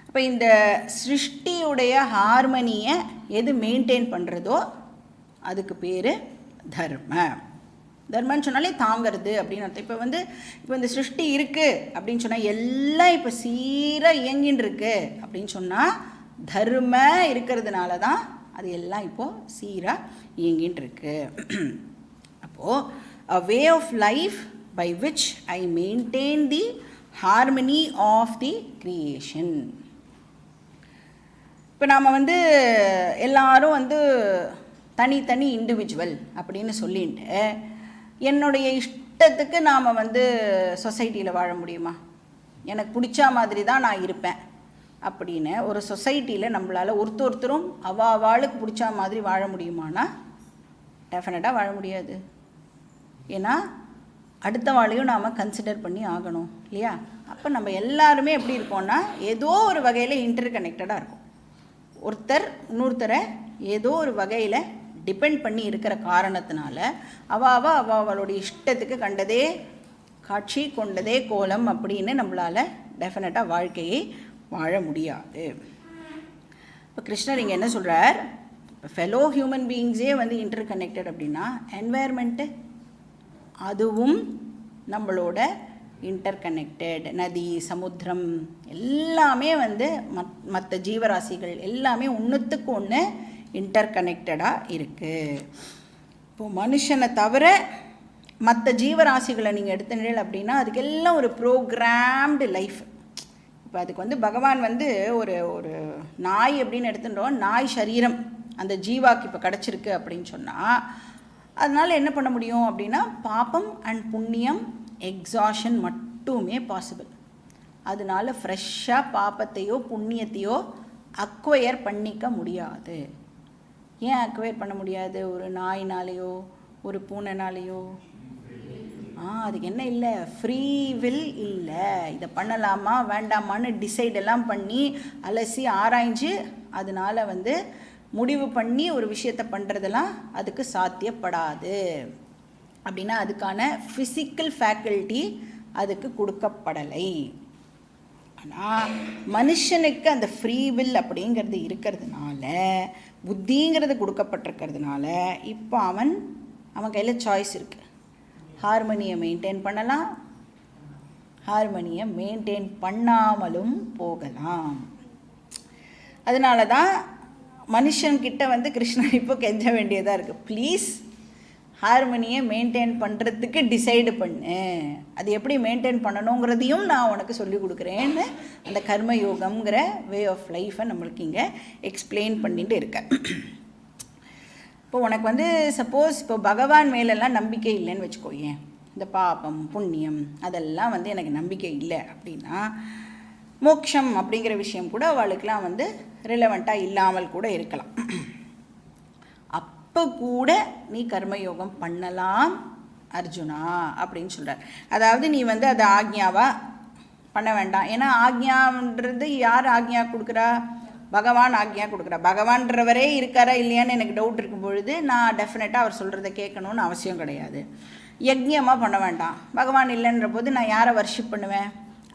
அப்போ இந்த சிருஷ்டியுடைய ஹார்மனியை எது மெயின்டைன் பண்ணுறதோ அதுக்கு பேர் தர்ம. தர்மன்னு சொன்னாலே தாங்கிறது அப்படின்னு அர்த்தம். இப்போ இந்த சிருஷ்டி இருக்குது அப்படின்னு சொன்னால் எல்லாம் இப்போ சீராக இயங்கின்னு இருக்கு அப்படின்னு சொன்னால் தர்ம இருக்கிறதுனால தான் அது எல்லாம் இப்போது சீராக இயங்கின்னு இருக்கு. அப்போது a way of life by which I maintain the harmony of the creation. இப்போ நாம் வந்து எல்லாரும் வந்து தனி இண்டிவிஜுவல் அப்படின்னு சொல்லிட்டு என்னுடைய இஷ்டத்துக்கு நாம் வந்து சொசைட்டியில் வாழ முடியுமா? எனக்கு பிடிச்ச மாதிரி தான் நான் இருப்பேன் அப்படின்னு ஒரு சொசைட்டியில் நம்மளால் ஒருத்தரும் அவாளுக்கு பிடிச்ச மாதிரி வாழ முடியுமானா டெஃபினட்டாக வாழ முடியாது. ஏன்னா அடுத்த வாழையும் நாம் கன்சிடர் பண்ணி ஆகணும் இல்லையா? அப்போ நம்ம எல்லாருமே எப்படி இருக்கோம்னா ஏதோ ஒரு வகையில் இன்டர் கனெக்டடாக இருக்கும். ஒருத்தர் இன்னொருத்தரை ஏதோ ஒரு வகையில் டிபெண்ட் பண்ணி இருக்கிற காரணத்தினால அவளுடைய இஷ்டத்துக்கு கண்டதே காட்சி கொண்டதே கோலம் அப்படின்னு நம்மளால் டெஃபினட்டாக வாழ்க்கையை வாழ முடியாது. இப்போ கிருஷ்ணர் இங்கே என்ன சொல்கிறார்? இப்போ ஃபெலோ ஹியூமன் பீயிங்ஸே வந்து இன்டர் கனெக்டட் அப்படின்னா என்வாயர்மெண்ட்டு அதுவும் நம்மளோட இன்டர் கனெக்டட். நதி, சமுத்திரம் எல்லாமே வந்து மற்ற ஜீவராசிகள் எல்லாமே ஒன்றுத்துக்கு ஒன்று இன்டர் கனெக்டடாக இருக்குது. இப்போது மனுஷனை தவிர மற்ற ஜீவராசிகளை நீங்கள் எடுத்துனீங்க அப்படின்னா அதுக்கெல்லாம் ஒரு ப்ரோக்ராம்டு லைஃப். இப்போ அதுக்கு வந்து பகவான் வந்து ஒரு நாய் அப்படின்னு எடுத்துட்டோம், நாய் சரீரம் அந்த ஜீவாக்கு இப்போ கிடச்சிருக்கு அப்படின்னு சொன்னால் அதனால் என்ன பண்ண முடியும் அப்படின்னா பாபம் அண்ட் புண்ணியம் எக்ஸாஷன் மட்டுமே பாசிபிள். அதனால ஃப்ரெஷ்ஷாக பாப்பத்தையோ புண்ணியத்தையோ அக்வயர் பண்ணிக்க முடியாது. ஏன் அக்வயர் பண்ண முடியாது? ஒரு நாயினாலேயோ ஒரு பூனைனாலேயோ அதுக்கு என்ன இல்லை, ஃப்ரீ வில் இல்லை. இதை பண்ணலாமா வேண்டாமான்னு டிசைடெல்லாம் பண்ணி அலசி ஆராய்ஞ்சு அதனால் வந்து முடிவு பண்ணி ஒரு விஷயத்தை பண்ணுறதெல்லாம் அதுக்கு சாத்தியப்படாது. அப்படின்னா அதுக்கான ஃபிசிக்கல் ஃபேக்கல்ட்டி அதுக்கு கொடுக்கப்படலை. ஆனால் மனுஷனுக்கு அந்த ஃப்ரீ வில் அப்படிங்கிறது இருக்கிறதுனால, புத்திங்கிறது கொடுக்கப்பட்டிருக்கிறதுனால இப்போ அவன் கையில் சாய்ஸ் இருக்குது. ஹார்மனியை மெயின்டைன் பண்ணலாம், ஹார்மனியை மெயின்டைன் பண்ணாமலும் போகலாம். அதனால தான் மனுஷன்கிட்ட வந்து கிருஷ்ணன் இப்போ கெஞ்ச வேண்டியதாக இருக்குது. ப்ளீஸ் ஹார்மனியை மெயின்டைன் பண்ணுறதுக்கு டிசைடு பண்ணு, அது எப்படி மெயின்டைன் பண்ணணுங்கிறதையும் நான் உனக்கு சொல்லிக் கொடுக்குறேன்னு அந்த கர்மயோகம்ங்கிற வே ஆஃப் லைஃப்பை நம்மளுக்கு இங்கே எக்ஸ்பிளைன் பண்ணிட்டு இருக்கேன். இப்போ உனக்கு வந்து சப்போஸ் இப்போ பகவான் மேலெல்லாம் நம்பிக்கை இல்லைன்னு வச்சுக்கோயேன், இந்த பாபம் புண்ணியம் அதெல்லாம் வந்து எனக்கு நம்பிக்கை இல்லை அப்படின்னா மோட்சம் அப்படிங்கிற விஷயம் கூட அவளுக்கெலாம் வந்து ரிலவெண்ட்டாக இல்லாமல் கூட இருக்கலாம். அப்போ கூட நீ கர்மயோகம் பண்ணலாம் அர்ஜுனா அப்படின்னு சொல்கிறார். அதாவது நீ வந்து அதை ஆக்ஞாவாக பண்ண வேண்டாம். ஏன்னா ஆக்ஞான்றது யார் ஆக்ஞா கொடுக்குறா? பகவான் ஆக்ஞா கொடுக்குறா. பகவான்றவரே இருக்காரா இல்லையான்னு எனக்கு டவுட் இருக்கும் பொழுது நான் டெஃபினட்டாக அவர் சொல்கிறத கேட்கணும்னு அவசியம் கிடையாது. யஜ்ஞமாக பண்ண வேண்டாம். பகவான் இல்லைன்ற போது நான் யாரை வர்ஷிப் பண்ணுவேன்?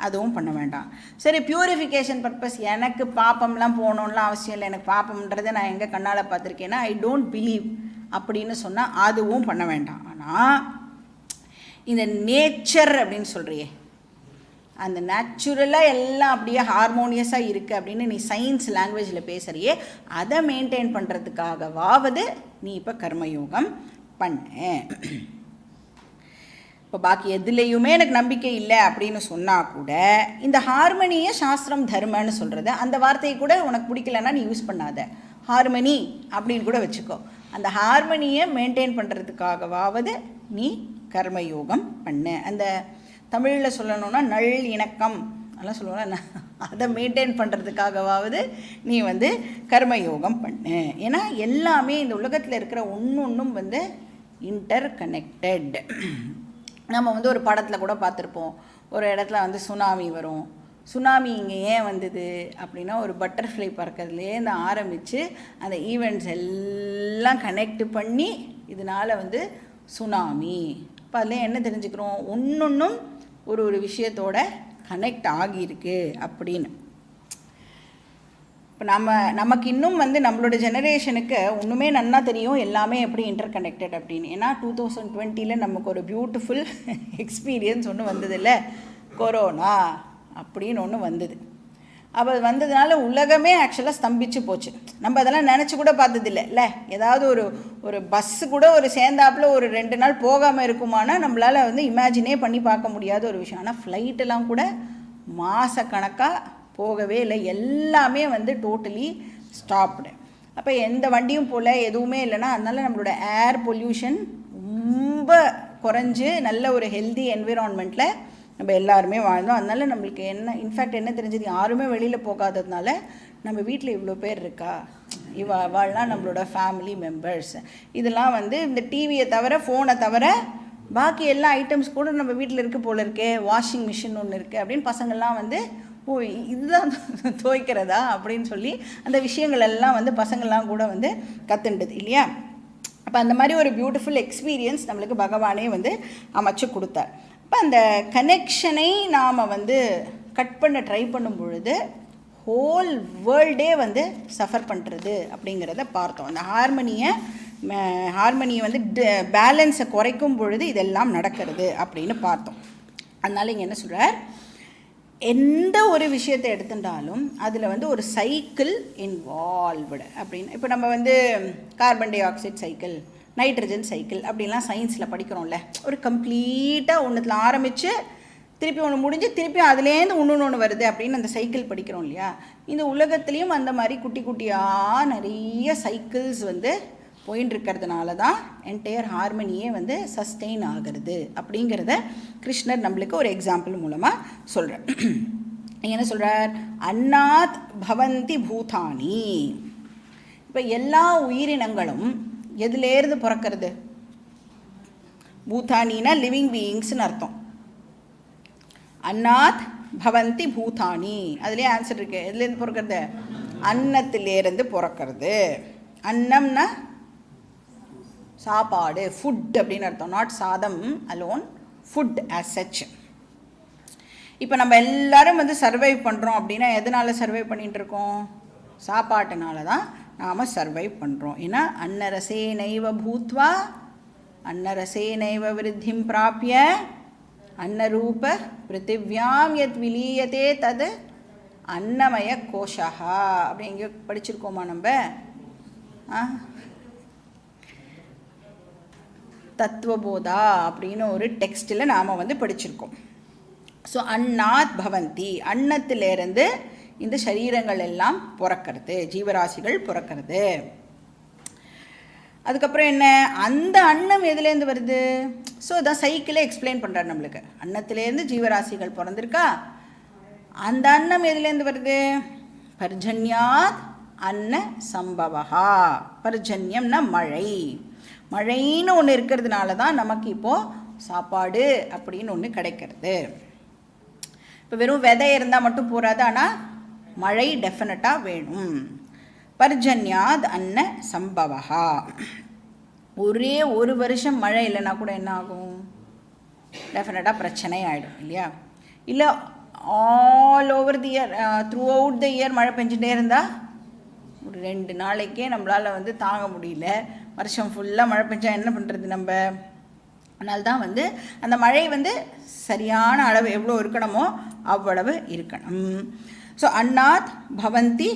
அதுவும் பண்ண வேண்டாம். சரி, பியூரிஃபிகேஷன் பர்பஸ், எனக்கு பாப்பம்லாம் போகணும்லாம் அவசியம் இல்லை, எனக்கு பாப்பம்ன்றதை நான் எங்கே கண்ணால் பார்த்துருக்கேன்னா ஐ டோன்ட் பிலீவ் அப்படின்னு சொன்னால் அதுவும் பண்ண வேண்டாம். ஆனால் இந்த நேச்சர் அப்படின்னு சொல்கிறியே, அந்த நேச்சுரலாக எல்லாம் அப்படியே ஹார்மோனியஸாக இருக்குது அப்படின்னு நீ சயின்ஸ் லாங்குவேஜில் பேசுகிறியே, அதை மெயின்டைன் பண்ணுறதுக்காகவாவது நீ இப்போ கர்மயோகம் பண்ண. இப்போ பாக்கி எதுலேயுமே எனக்கு நம்பிக்கை இல்லை அப்படின்னு சொன்னால் கூட இந்த ஹார்மனியை சாஸ்திரம் தர்மன்னு சொல்கிறது, அந்த வார்த்தையை கூட உனக்கு பிடிக்கலன்னா நீ யூஸ் பண்ணாத, ஹார்மனி அப்படின்னு கூட வச்சுக்கோ. அந்த ஹார்மனியை மெயின்டைன் பண்ணுறதுக்காகவாவது நீ கர்மயோகம் பண்ணு. அந்த தமிழில் சொல்லணுன்னா நல் இணக்கம் அதெல்லாம் சொல்லுவோம்ல, அதை மெயின்டைன் பண்ணுறதுக்காகவாவது நீ கர்மயோகம் பண்ணு. ஏன்னா எல்லாமே இந்த உலகத்தில் இருக்கிற ஒன்றும் இன்டர் கனெக்டட். நம்ம ஒரு படத்தில் கூட பார்த்துருப்போம், ஒரு இடத்துல சுனாமி வரும். சுனாமி இங்கே ஏன் வந்தது அப்படின்னா, ஒரு பட்டர்ஃப்ளை பறக்கிறதுலேருந்து ஆரம்பித்து அந்த ஈவெண்ட்ஸ் எல்லாம் கனெக்ட் பண்ணி இதனால் சுனாமி. இப்போ அதில் என்ன தெரிஞ்சுக்கிறோம்? ஒன்றும் ஒரு விஷயத்தோட கனெக்ட் ஆகியிருக்கு அப்படின்னு. இப்போ நமக்கு இன்னும் நம்மளோட ஜெனரேஷனுக்கு ஒன்றுமே நன்னா தெரியும் எல்லாமே எப்படி இன்டர் கனெக்டட் அப்படின்னு. ஏன்னா 2020 நமக்கு ஒரு பியூட்டிஃபுல் எக்ஸ்பீரியன்ஸ் ஒன்று வந்ததில்லை, கொரோனா அப்படின்னு ஒன்று வந்தது. அப்போ அது வந்ததுனால உலகமே ஆக்சுவலாக ஸ்தம்பிச்சு போச்சு. நம்ம அதெல்லாம் நினச்சி கூட பார்த்ததில்லை இல்லை. ஏதாவது ஒரு பஸ்ஸு கூட ஒரு சேர்ந்தாப்பில் ஒரு 2 நாள் போகாமல் இருக்குமானா நம்மளால் இமேஜினே பண்ணி பார்க்க முடியாத ஒரு விஷயம். ஆனால் ஃப்ளைட்டெல்லாம் கூட மாதக்கணக்காக போகவே இல்லை, எல்லாமே டோட்டலி ஸ்டாப்டு. அப்போ எந்த வண்டியும் போல் எதுவுமே இல்லைன்னா, அதனால் நம்மளோட ஏர் பொல்யூஷன் ரொம்ப குறைஞ்சு நல்ல ஒரு ஹெல்தி என்விரான்மெண்ட்டில் நம்ம எல்லாருமே வாழ்ந்தோம். அதனால நம்மளுக்கு இன்ஃபேக்ட் என்ன தெரிஞ்சது, யாருமே வெளியில் போகாததுனால நம்ம வீட்டில் இவ்வளோ பேர் இருக்கா, இவாள்லாம் நம்மளோட ஃபேமிலி மெம்பர்ஸ். இதெல்லாம் இந்த டிவியை தவிர ஃபோனை தவிர பாக்கி எல்லா ஐட்டம்ஸ் கூட நம்ம வீட்டில் இருக்குது போல இருக்கே, வாஷிங் மிஷின் ஒன்று இருக்குது அப்படின்னு பசங்கள்லாம் ஓ இதுதான் துவைக்கிறதா அப்படின்னு சொல்லி அந்த விஷயங்கள் எல்லாம் பசங்கள்லாம் கூட கற்றுண்டது இல்லையா. அப்போ அந்த மாதிரி ஒரு பியூட்டிஃபுல் எக்ஸ்பீரியன்ஸ் நம்மளுக்கு பகவானே அமைச்சு கொடுத்தார். இப்போ அந்த கனெக்ஷனை நாம் கட் பண்ண ட்ரை பண்ணும் பொழுது ஹோல் வேர்ல்டே சஃபர் பண்ணுறது அப்படிங்கிறத பார்த்தோம். அந்த ஹார்மனியை பேலன்ஸை குறைக்கும் பொழுது இதெல்லாம் நடக்கிறது அப்படின்னு பார்த்தோம். அதனால் இங்கே என்ன சொல்கிறார், எந்த ஒரு விஷயத்தை எடுத்துட்டாலும் அதில் ஒரு சைக்கிள் இன்வால்வ்டு அப்படின்னு. இப்போ நம்ம carbon di oxide cycle, nitrogen cycle அப்படின்லாம் சயின்ஸில் படிக்கிறோம்ல. ஒரு கம்ப்ளீட்டாக ஒன்றுத்தில் ஆரம்பித்து திருப்பி ஒன்று முடிஞ்சு திருப்பி அதுலேருந்து ஒன்று வருது அப்படின்னு அந்த சைக்கிள் படிக்கிறோம் இல்லையா. இந்த உலகத்துலேயும் அந்த மாதிரி குட்டி குட்டியாக நிறைய சைக்கிள்ஸ் போயின்னு இருக்கிறதுனால தான் என்டையர் ஹார்மனியே சஸ்டெயின் ஆகிறது அப்படிங்கிறத கிருஷ்ணர் நம்மளுக்கு ஒரு எக்ஸாம்பிள் மூலமாக சொல்கிறார். என்ன சொல்கிறார், அன்னாத் பவந்தி பூதானி. இப்போ எல்லா உயிரினங்களும் எதுலேருந்து பிறக்கிறது? பூதானின்னா லிவிங் பீயிங்ஸ்னு அர்த்தம். அன்னாத் பவந்தி பூதானி, அதுலேயே ஆன்சர் இருக்குது. எதுலேருந்து பிறக்கிறது? அன்னத்திலேருந்து பிறக்கிறது. அன்னம்னா சாப்பாடு, ஃபுட் அப்படின்னு அர்த்தம். நாட் சாதம் அலோன், ஃபுட் ஆஸ் சச். இப்போ நம்ம எல்லாரும் சர்வைவ் பண்ணுறோம் அப்படின்னா எதனால் சர்வைவ் பண்ணிகிட்டு இருக்கோம்? சாப்பாட்டுனால தான் நாம் சர்வைவ் பண்ணுறோம். ஏன்னா அன்னரசே நைவ பூத்வா அன்னரசே நைவ விருத்திம் பிராப்பிய அன்னரூப பிருத்திவ்யாம் யத் விலீயதே தது அன்னமய கோஷா அப்படி எங்கேயோ படிச்சிருக்கோமா நம்ம? தத்துவபோதா அப்படின்னு ஒரு டெக்ஸ்டில் நாம் படிச்சிருக்கோம். ஸோ அன்னாத் பவந்தி, அன்னத்திலேருந்து இந்த சரீரங்கள் எல்லாம் பிறக்கிறது, ஜீவராசிகள் பிறக்கிறது. அதுக்கப்புறம் என்ன, அந்த அன்னம் எதுலேருந்து வருது? ஸோ இதான் சைக்கிளே எக்ஸ்பிளைன் பண்ணுறாரு நம்மளுக்கு. அன்னத்திலேருந்து ஜீவராசிகள் பிறந்திருக்கா, அந்த அன்னம் எதுலேருந்து வருது? பர்ஜன்யாத் அன்ன சம்பவா. பர்ஜன்யம்னா மழை. மழைன்னு ஒன்று இருக்கிறதுனால தான் நமக்கு இப்போது சாப்பாடு அப்படின்னு ஒன்று கிடைக்கிறது. இப்போ வெறும் விதை இருந்தால் மட்டும் போகாது, ஆனால் மழை டெஃபினட்டாக வேணும். பர்ஜன்யாத் அன்ன சம்பவா. ஒரே ஒரு வருஷம் மழை இல்லைன்னா கூட என்ன ஆகும்? டெஃபினட்டாக பிரச்சனை ஆகிடும் இல்லையா? இல்லை all over the year, through out the year மழை பெஞ்சிட்டே இருந்தால் ஒரு 2 நாளைக்கே நம்மளால் வந்து தாங்க முடியல. வருஷம் ஃபுல்லாக மழை பெஞ்சா என்ன பண்ணுறது நம்ம? அதனால்தான் வந்து அந்த மழை வந்து சரியான அளவு எவ்வளோ இருக்கணுமோ அவ்வளவு இருக்கணும். ஸோ அன்னாத் பவந்தி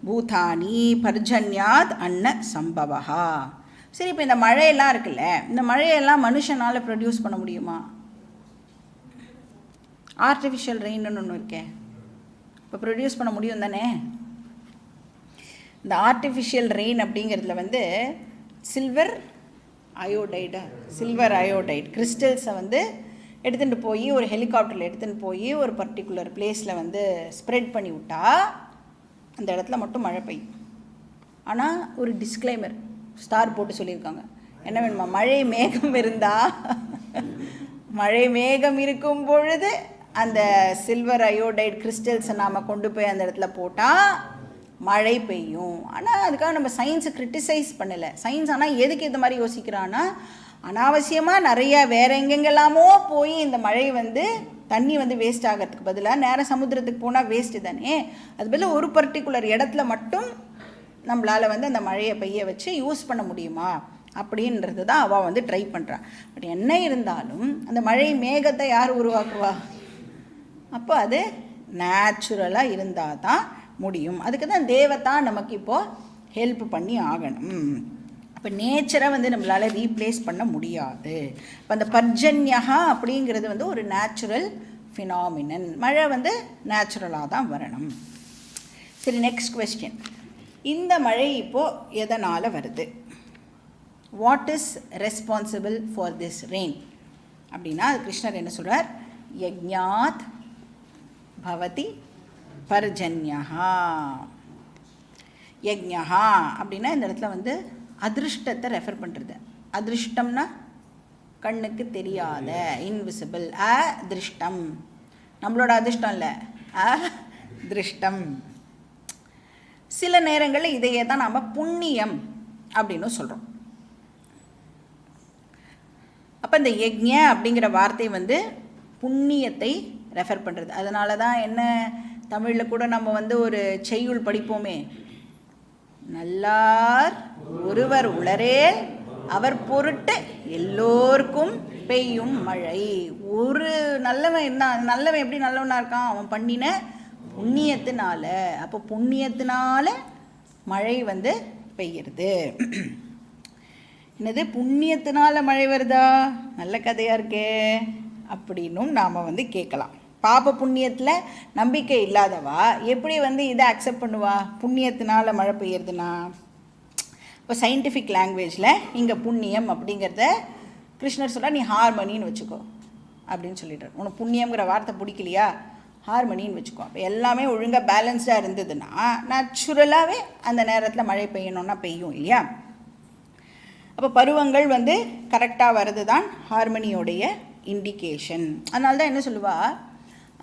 பூதானி பர்ஜன்யாத் அன்ன சம்பவா. சரி, இப்போ இந்த மழையெல்லாம் இருக்குல்ல, இந்த மழையெல்லாம் மனுஷனால் ப்ரொடியூஸ் பண்ண முடியுமா? ஆர்டிஃபிஷியல் ரெயின்னு ஒன்று இருக்கே, இப்போ ப்ரொடியூஸ் பண்ண முடியும் தானே? இந்த ஆர்டிஃபிஷியல் ரெயின் அப்படிங்கிறதுல வந்து சில்வர் அயோடைட் கிறிஸ்டல்ஸை வந்து எடுத்துகிட்டு போய் ஒரு ஹெலிகாப்டரில் எடுத்துகிட்டு போய் ஒரு பர்டிகுலர் பிளேஸில் வந்து ஸ்ப்ரெட் பண்ணி விட்டா அந்த இடத்துல மட்டும் மழை பெய்யும். ஆனால் ஒரு டிஸ்க்ளைமர் ஸ்டார் போட்டு சொல்லியிருக்காங்க, என்ன வேணுமா? மழை மேகம் இருந்தால், மழை மேகம் இருக்கும் பொழுது அந்த சில்வர் அயோடைட் கிறிஸ்டல்ஸை நாம் கொண்டு போய் அந்த இடத்துல போட்டால் மழை பெய்யும். ஆனால் அதுக்காக நம்ம சயின்ஸை கிரிட்டிசைஸ் பண்ணலை. சயின்ஸ் ஆனால் எதுக்கு இந்த மாதிரி யோசிக்கிறான்னா, அனாவசியமாக நிறைய வேறு எங்கெங்கெல்லாமோ போய் இந்த மழை வந்து தண்ணி வந்து வேஸ்ட் ஆகிறதுக்கு பதிலாக நேராக சமுத்திரத்துக்கு போனால் வேஸ்ட்டு தானே. அது பதில் ஒரு பர்டிகுலர் இடத்துல மட்டும் நம்மளால் வந்து அந்த மழையை பெய்ய வச்சு யூஸ் பண்ண முடியுமா அப்படின்றது தான் அவள் வந்து ட்ரை பண்ணுறான். பட் என்ன இருந்தாலும் அந்த மழை மேகத்தை யார் உருவாக்குவா? அப்போ அது நேச்சுரலாக இருந்தால் தான் முடியும். அதுக்கு தான் தேவதா நமக்கு இப்போது ஹெல்ப் பண்ணி ஆகணும். இப்போ நேச்சரை வந்து நம்மளால் ரீப்ளேஸ் பண்ண முடியாது. இப்போ அந்த பர்ஜன்யா அப்படிங்கிறது வந்து ஒரு நேச்சுரல் ஃபினாமினன். மழை வந்து நேச்சுரலாக தான் வரணும். சரி, நெக்ஸ்ட் கொஸ்டின். இந்த மழை இப்போது எதனால் வருது? What is responsible for this rain அப்படின்னா அது கிருஷ்ணர் என்ன சொல்கிறார்? யஜ்ஞாத் பவதி பர்ஜன்யா. யஜ்ஞா அப்படின்னா இந்த இடத்துல வந்து அதிருஷ்டத்தை ரெஃபர் பண்ணுறது. அதிருஷ்டம்னா கண்ணுக்கு தெரியாத, இன்விசிபிள். அதிருஷ்டம் நம்மளோட அதிர்ஷ்டம் இல்லை, அதிருஷ்டம். சில நேரங்களில் இதையே தான் நாம் புண்ணியம் அப்படின்னு சொல்கிறோம். அப்போ இந்த யஜ்ஞ அப்படிங்கிற வார்த்தை வந்து புண்ணியத்தை ரெஃபர் பண்ணுறது. அதனால தான் என்ன தமிழில் கூட நம்ம வந்து ஒரு செய்யுள் படிப்போமே, நல்லார் ஒருவர் உளரே அவர் பொருட்டு எல்லோருக்கும் பெய்யும் மழை. ஒரு நல்லவன் என்ன, நல்லவன் எப்படி நல்லவனா இருக்கான்? அவன் பண்ணின புண்ணியத்தினால. அப்போ புண்ணியத்தினால மழை வந்து பெய்யுறது. என்னது, புண்ணியத்தினால மழை வருதா? நல்ல கதையாக இருக்கே அப்படின்னும் நாம் வந்து கேட்கலாம். பாப புண்ணியத்தில் நம்பிக்கை இல்லாதவா எப்படி வந்து இதை அக்செப்ட் பண்ணுவா? புண்ணியத்தினால மழை பெய்யுறதுனா. இப்போ சயின்டிஃபிக் லாங்குவேஜில் இங்கே புண்ணியம் அப்படிங்கிறத கிருஷ்ணர் சொல்ல, நீ ஹார்மனின்னு வச்சுக்கோ அப்படின்னு சொல்லிடுறார். உனக்கு புண்ணியங்கிற வார்த்தை பிடிக்கலையா, ஹார்மனின்னு வச்சுக்கோ. அப்போ எல்லாமே ஒழுங்காக பேலன்ஸ்டாக இருந்ததுன்னா நேச்சுரலாகவே அந்த நேரத்தில் மழை பெய்யணுன்னா பெய்யும் இல்லையா? அப்போ பருவங்கள் வந்து கரெக்டாக வர்றது தான் ஹார்மனியோடைய இண்டிகேஷன். அதனால தான் என்ன சொல்லுவா,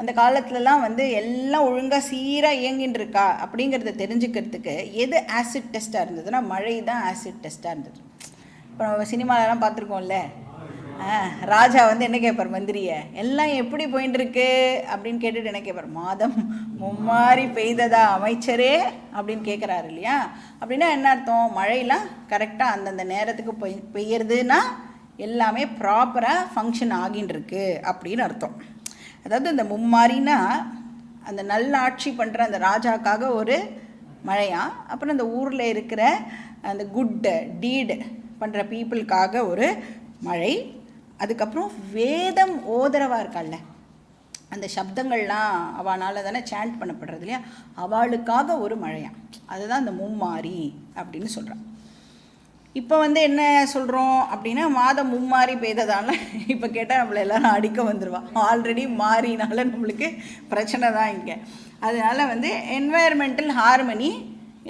அந்த காலத்துலலாம் வந்து எல்லாம் ஒழுங்காக சீராக இயங்கின்னு இருக்கா அப்படிங்கிறத தெரிஞ்சுக்கிறதுக்கு எது ஆசிட் டெஸ்ட்டாக இருந்ததுன்னா மழை தான் ஆசிட் டெஸ்ட்டாக இருந்தது. இப்போ நம்ம சினிமாலெலாம் பார்த்துருக்கோம்ல, ராஜா வந்து என்ன கேட்பார் மந்திரியை, எல்லாம் எப்படி போயின்னு இருக்கு அப்படின்னு கேட்டுட்டு என்ன கேட்பார், மாதம் மும்மாரி பெய்ததா அமைச்சரே அப்படின்னு கேட்குறாரு இல்லையா? அப்படின்னா என்ன அர்த்தம்? மழையெல்லாம் கரெக்டாக அந்தந்த நேரத்துக்கு பெய்யறதுன்னா எல்லாமே ப்ராப்பராக ஃபங்க்ஷன் ஆகின்னு இருக்கு அப்படின்னு அர்த்தம். அதாவது இந்த மும்மாரின்னா அந்த நல்ல ஆட்சி பண்ணுற அந்த ராஜாக்காக ஒரு மழையா, அப்புறம் அந்த ஊரில் இருக்கிற அந்த குட் டீடு பண்ணுற பீப்புளுக்காக ஒரு மழை, அதுக்கப்புறம் வேதம் ஓதரவாக இருக்காள்ல அந்த சப்தங்கள்லாம் அவனால் தானே சேண்ட் பண்ணப்படுறது இல்லையா, அவளுக்காக ஒரு மழையா. அதுதான் அந்த மும்மாரி அப்படின்னு சொல்கிறான். இப்போ வந்து என்ன சொல்கிறோம் அப்படின்னா, மாதம் மும்மாரி பெய்ததால இப்போ கேட்டால் நம்மளை எல்லோரும் அடிக்க வந்துடுவா. ஆல்ரெடி மாறினால நம்மளுக்கு பிரச்சனை தான் இங்கே. அதனால் வந்து என்வாயர்மெண்டல் ஹார்மனி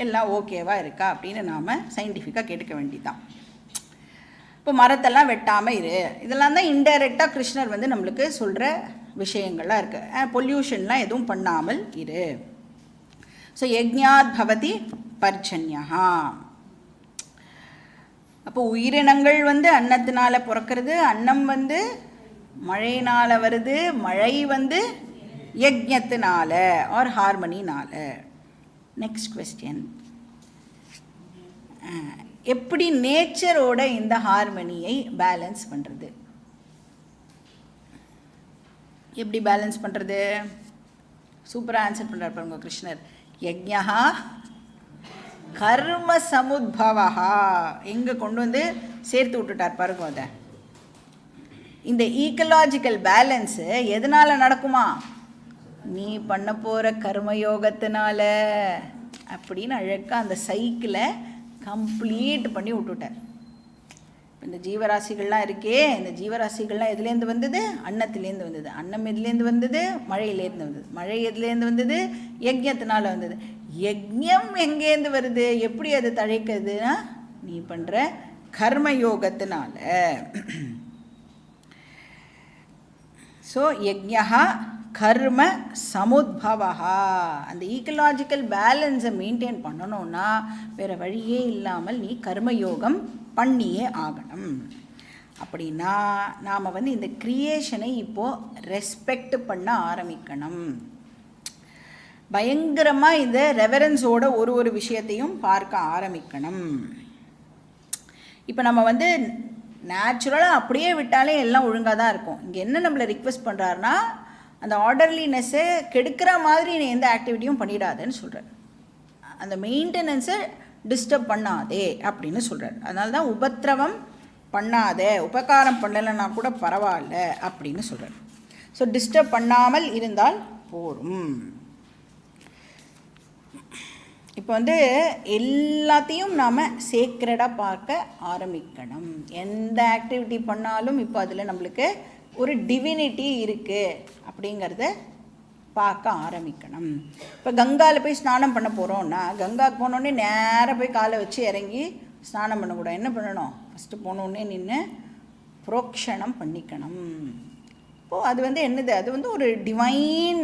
எல்லாம் ஓகேவாக இருக்கா அப்படின்னு நாம் சயின்டிஃபிக்காக கேட்டுக்க வேண்டியதான். இப்போ மரத்தெல்லாம் வெட்டாமல் இரு, இதெல்லாம் தான் இன்டைரக்டாக கிருஷ்ணர் வந்து நம்மளுக்கு சொல்கிற விஷயங்கள்லாம் இருக்குது. பொல்யூஷன்லாம் எதுவும் பண்ணாமல் இரு. ஸோ யஜ்ஞாத் பவதி பர்ஜன்யா. அப்போ உயிரினங்கள் வந்து அன்னத்தினால பிறக்கிறது, அன்னம் வந்து மழையினால் வருது, மழை வந்து யஜ்ஞத்தினால ஆர் ஹார்மனினால. நெக்ஸ்ட் கொஸ்டின், எப்படி நேச்சரோட இந்த ஹார்மனியை பேலன்ஸ் பண்ணுறது? எப்படி பேலன்ஸ் பண்ணுறது? சூப்பராக ஆன்சர் பண்ணுறார் பாருங்க கிருஷ்ணர். யஜ்ஞா கர்ம சமுத்பவா. எங்கே கொண்டு வந்து சேர்த்து விட்டுட்டார் பாருங்க. அதை இந்த ஈக்கலாஜிக்கல் பேலன்ஸு எதனால் நடக்குமா? நீ பண்ண போகிற கர்மயோகத்தினால அப்படின்னு அழகாக அந்த சைக்கிளை கம்ப்ளீட் பண்ணி விட்டுட்டார். இந்த ஜீவராசிகள்லாம் இருக்கே, இந்த ஜீவராசிகள்லாம் எதுலேருந்து வந்தது? அன்னத்துலேருந்து வந்தது. அன்னம் எதுலேருந்து வந்தது? மழையிலேருந்து வந்தது. மழை எதுலேருந்து வந்தது? யஜ்ஞத்தினால வந்தது. யஜ்ஞம் எங்கேருந்து வருது? எப்படி அது தழைக்குதுன்னா நீ பண்ணுற கர்மயோகத்தினால. ஸோ யஜ்ஞா கர்ம சமுத்பவா. அந்த ஈக்கலாஜிக்கல் பேலன்ஸை மெயின்டைன் பண்ணணும்னா வேறு வழியே இல்லாமல் நீ கர்மயோகம் பண்ணியே ஆகணும். அப்படின்னா நாம் வந்து இந்த க்ரியேஷனை இப்போது ரெஸ்பெக்ட் பண்ண ஆரம்பிக்கணும். பயங்கரமாக இந்த ரெவரன்ஸோட ஒரு விஷயத்தையும் பார்க்க ஆரம்பிக்கணும். இப்போ நம்ம வந்து நேச்சுரலாக அப்படியே விட்டாலே எல்லாம் ஒழுங்காக தான் இருக்கும். இங்கே என்ன நம்மளை ரிக்வெஸ்ட் பண்ணுறாருன்னா, அந்த ஆர்டர்லினஸ்ஸை கெடுக்கிற மாதிரி நீ எந்த ஆக்டிவிட்டியும் பண்ணிடாதேன்னு சொல்கிறார். அந்த மெயின்டெனன்ஸை டிஸ்டர்ப் பண்ணாதே அப்படின்னு சொல்கிறார். அதனால தான் உபத்திரவம் பண்ணாதே, உபகாரம் பண்ணலைன்னா கூட பரவாயில்ல அப்படின்னு சொல்கிறார். ஸோ டிஸ்டர்ப் பண்ணாமல் இருந்தால் போரும். இப்போ வந்து எல்லாத்தையும் நாம் சேக்ரெடாக பார்க்க ஆரம்பிக்கணும். எந்த ஆக்டிவிட்டி பண்ணாலும் இப்போ அதில் நம்மளுக்கு ஒரு டிவினிட்டி இருக்குது அப்படிங்கிறத பார்க்க ஆரம்பிக்கணும். இப்போ கங்காவில் போய் ஸ்நானம் பண்ண போகிறோன்னா, கங்காவுக்கு போனோடனே நேராக போய் காலை வச்சு இறங்கி ஸ்நானம் பண்ணக்கூடாது. என்ன பண்ணணும்? ஃபஸ்ட்டு போனோடனே நின்று புரோக்ஷணம் பண்ணிக்கணும். இப்போது அது வந்து என்னது? அது வந்து ஒரு டிவைன்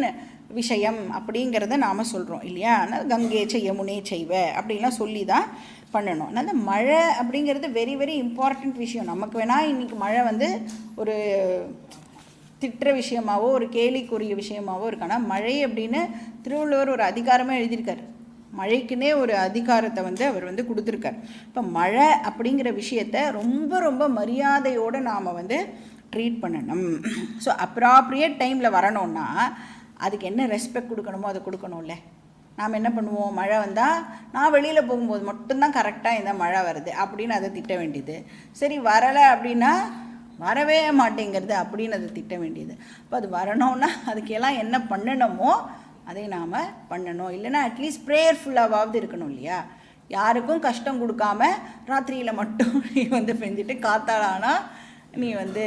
விஷயம் அப்படிங்கிறத நாம் சொல்கிறோம் இல்லையா? அதனால் கங்கை யமுனே செய்வ அப்படின்லாம் சொல்லி தான் பண்ணணும். அதனால் மழை அப்படிங்கிறது வெரி வெரி இம்பார்ட்டண்ட் விஷயம். நமக்கு வேணால் இன்றைக்கி மழை வந்து ஒரு திட்டுற விஷயமாவோ ஒரு கேலிக்குரிய விஷயமாவோ இருக்கு. ஆனால் மழை அப்படின்னு திருவள்ளுவர் ஒரு அதிகாரமாக எழுதியிருக்கார். மழைக்குன்னே ஒரு அதிகாரத்தை வந்து அவர் வந்து கொடுத்துருக்கார். இப்போ மழை அப்படிங்கிற விஷயத்தை ரொம்ப ரொம்ப மரியாதையோடு நாம் வந்து ட்ரீட் பண்ணணும். ஸோ அப்ராப்ரியேட் டைமில் வரணும்னா அதுக்கு என்ன ரெஸ்பெக்ட் கொடுக்கணுமோ அதை கொடுக்கணும்ல. நாம் என்ன பண்ணுவோம்? மழை வந்தால் நான் வெளியில் போகும்போது மட்டும்தான் கரெக்டாக இந்த மழை வருது அப்படின்னு அதை திட்ட வேண்டியது. சரி வரலை அப்படின்னா வரவே மாட்டேங்கிறது அப்படின்னு அதை திட்ட வேண்டியது. அப்போ அது வரணும்னா அதுக்கெல்லாம் என்ன பண்ணணுமோ அதை நாம் பண்ணணும். இல்லைன்னா அட்லீஸ்ட் ப்ரேயர்ஃபுல்லாவது இருக்கணும் இல்லையா? யாருக்கும் கஷ்டம் கொடுக்காம ராத்திரியில் மட்டும் நீ வந்து பெஞ்சிட்டு காத்தாலானா நீ வந்து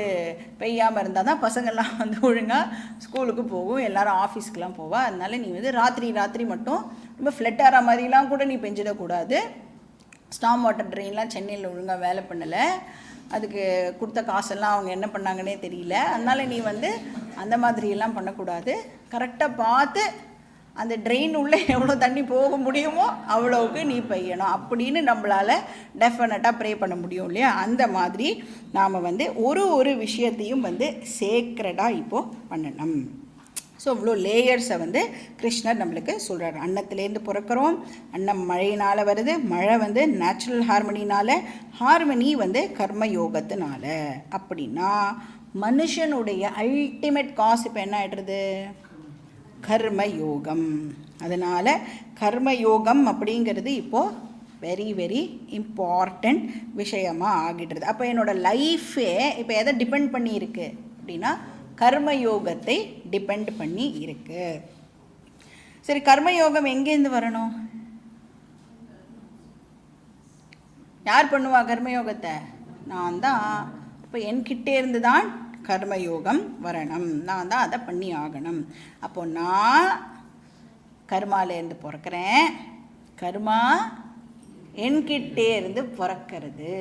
பெய்யாமல் இருந்தால் தான் பசங்கள்லாம் வந்து ஒழுங்காக ஸ்கூலுக்கு போகும், எல்லோரும் ஆஃபீஸ்க்கெலாம் போவா. அதனால நீ வந்து ராத்திரி மட்டும் ரொம்ப ஃப்ளட் ஆகிற மாதிரிலாம் கூட நீ பெஞ்சிடக்கூடாது. ஸ்டாம் வாட்டர் ட்ரெயின்லாம் சென்னையில் ஒழுங்காக வேலை பண்ணலை. அதுக்கு கொடுத்த காசெல்லாம் அவங்க என்ன பண்ணாங்கன்னே தெரியல. அதனால் நீ வந்து அந்த மாதிரியெல்லாம் பண்ணக்கூடாது. கரெக்டாக பார்த்து அந்த ட்ரெயின் உள்ளே எவ்வளோ தண்ணி போக முடியுமோ அவ்வளோவுக்கு நீ பெய்யணும் அப்படின்னு நம்மளால் டெஃபினட்டாக ப்ரே பண்ண முடியும் இல்லையா? அந்த மாதிரி நாம் வந்து ஒரு விஷயத்தையும் வந்து சேக்ரெடாக இப்போது பண்ணணும். ஸோ இவ்வளோ லேயர்ஸை வந்து கிருஷ்ணர் நம்மளுக்கு சொல்கிறார். அன்னத்துலேருந்து பிறக்கிறோம், அன்னம் மழையினால் வருது, மழை வந்து நேச்சுரல் ஹார்மனினால், ஹார்மனி வந்து கர்மயோகத்தினால. அப்படின்னா மனுஷனுடைய அல்டிமேட் காஸ் இப்போ என்ன ஆகிடுறது? கர்மயோகம். அதனால் கர்மயோகம் அப்படிங்கிறது இப்போது வெரி வெரி இம்பார்ட்டண்ட் விஷயமாக ஆகிடுறது. அப்போ என்னோடய லைஃபே இப்போ எதை டிபெண்ட் பண்ணி இருக்குது அப்படின்னா கர்மயோகத்தை டிபெண்ட் பண்ணி இருக்கு. சரி, கர்மயோகம் எங்கேருந்து வரணும்? யார் பண்ணுவா கர்மயோகத்தை? நான் தான். இப்போ என்கிட்டே இருந்து தான் கர்மயோகம் வரணும். நான் தான் அதை பண்ணி ஆகணும். அப்போது நான் கர்மாலேருந்து பிறக்கிறேன், கர்மா என்கிட்டே இருந்து பிறக்கிறது.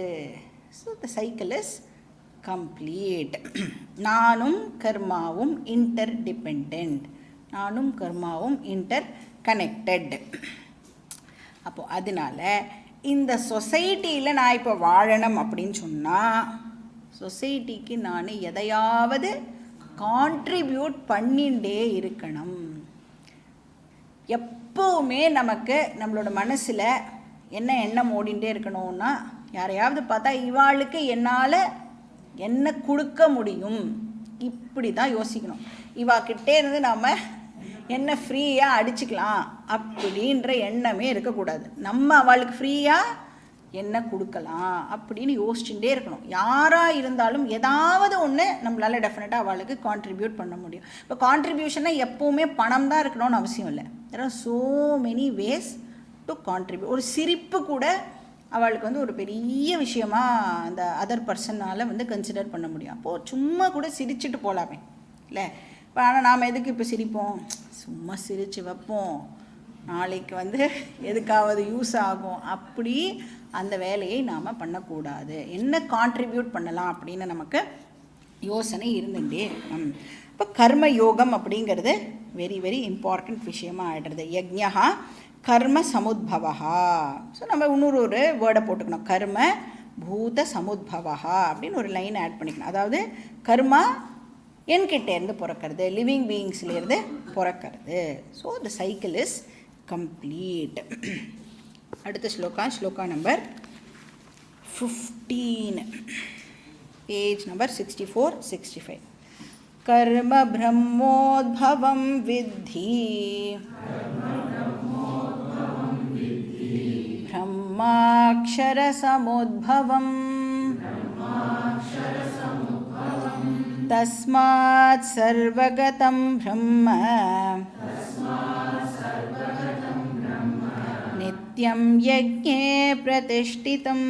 So the cycle is complete. நானும் கர்மாவும் இன்டர்டிபெண்ட், நானும் கர்மாவும் இன்டர் கனெக்டட். அப்போது அதனால இந்த சொசைட்டியில் நான் இப்போ வாழணும் அப்படின்னு சொன்னால் சொசைட்டிக்கு நான் எதையாவது கான்ட்ரிபியூட் பண்ணிகிட்டே இருக்கணும். எப்போவுமே நமக்கு நம்மளோட மனசில் என்ன எண்ணம் ஓடிண்டே இருக்கணும்னா, யாரையாவது பார்த்தா இவாளுக்கு என்னால் என்ன கொடுக்க முடியும், இப்படி தான் யோசிக்கணும். இவாக்கிட்டே இருந்து நாம் என்ன ஃப்ரீயாக அடிச்சுக்கலாம் அப்படின்ற எண்ணமே இருக்கக்கூடாது. நம்ம அவளுக்கு ஃப்ரீயாக என்ன கொடுக்கலாம் அப்படின்னு யோசிச்சுட்டே இருக்கணும். யாராக இருந்தாலும் ஏதாவது ஒன்று நம்மளால் டெஃபினட்டாக அவளுக்கு கான்ட்ரிபியூட் பண்ண முடியும். இப்போ கான்ட்ரிபியூஷன்னா எப்போவுமே பணம் தான் இருக்கணும்னு அவசியம் இல்லை. There are so many ways to contribute. ஒரு சிரிப்பு கூட அவளுக்கு வந்து ஒரு பெரிய விஷயமா அந்த அதர் பர்சனால் வந்து கன்சிடர் பண்ண முடியும். அப்போது சும்மா கூட சிரிச்சுட்டு போகலாமே இல்லை. இப்போ ஆனால் நாம் எதுக்கு இப்போ சிரிப்போம், சும்மா சிரித்து வைப்போம், நாளைக்கு வந்து எதுக்காவது யூஸ் ஆகும், அப்படி அந்த வேலையை நாம் பண்ணக்கூடாது. என்ன கான்ட்ரிபியூட் பண்ணலாம் அப்படின்னு நமக்கு யோசனை இருந்துகிட்டே இருக்கணும். இப்போ கர்ம யோகம் அப்படிங்கிறது வெரி வெரி இம்பார்ட்டண்ட் விஷயமாக ஆகிடுறது. யஜ்ஞா கர்ம சமுத்பவா. ஸோ நம்ம இன்னொரு வேர்டை போட்டுக்கணும், கர்ம பூத சமுத்பவா அப்படின்னு ஒரு லைன் ஆட் பண்ணிக்கணும். அதாவது கர்மா என்கிட்டேருந்து பிறக்கிறது, லிவிங் பீயிங்ஸ்லேருந்து பிறக்கிறது. So the cycle is complete. அடுத்த ஸ்லோகா நம்பர் 15, பேஜ் நம்பர் 64-65. கர்ம பிரம்மோத்பவம் வித்தி பிரம்மாக்ஷர சமுத்பவம் தஸ்மாத் சர்வகதம் பிரம்ம நித்யம் யஜ்ஞே பிரதிஷ்டிதம்.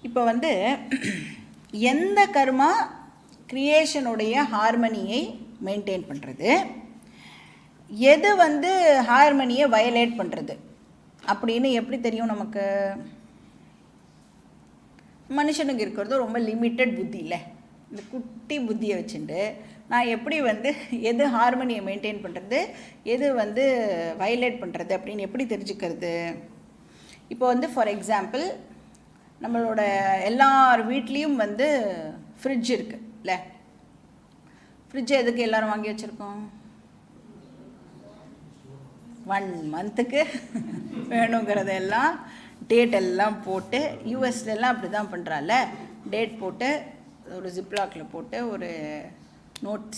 இப்போ வந்து எந்த கர்மா கிரியேஷனுடைய ஹார்மனியை மெயின்டைன் பண்ணுறது, எது வந்து ஹார்மனியை வயலேட் பண்ணுறது அப்படின்னு எப்படி தெரியும் நமக்கு? மனுஷனுக்கு இருக்கிறது ரொம்ப லிமிட்டட் புத்தி இல்லை. இந்த குட்டி புத்தியை வச்சுட்டு நான் எப்படி வந்து எது ஹார்மனியை மெயின்டைன் பண்ணுறது, எது வந்து வயலேட் பண்ணுறது அப்படின்னு எப்படி தெரிஞ்சுக்கிறது? இப்போ வந்து ஃபார் எக்ஸாம்பிள் நம்மளோட எல்லார் வீட்லேயும் வந்து ஃப்ரிட்ஜ் இருக்குது இல்லை. ஃப்ரிட்ஜை எதுக்கு எல்லோரும் வாங்கி வச்சுருக்கோம்? 1 மந்த்துக்கு வேணுங்கிறதெல்லாம் டேட் எல்லாம் போட்டு, யூஎஸ்லாம் அப்படி தான் பண்ணுறால, டேட் போட்டு ஒரு ஜிப்லாக்கில் போட்டு ஒரு நோட்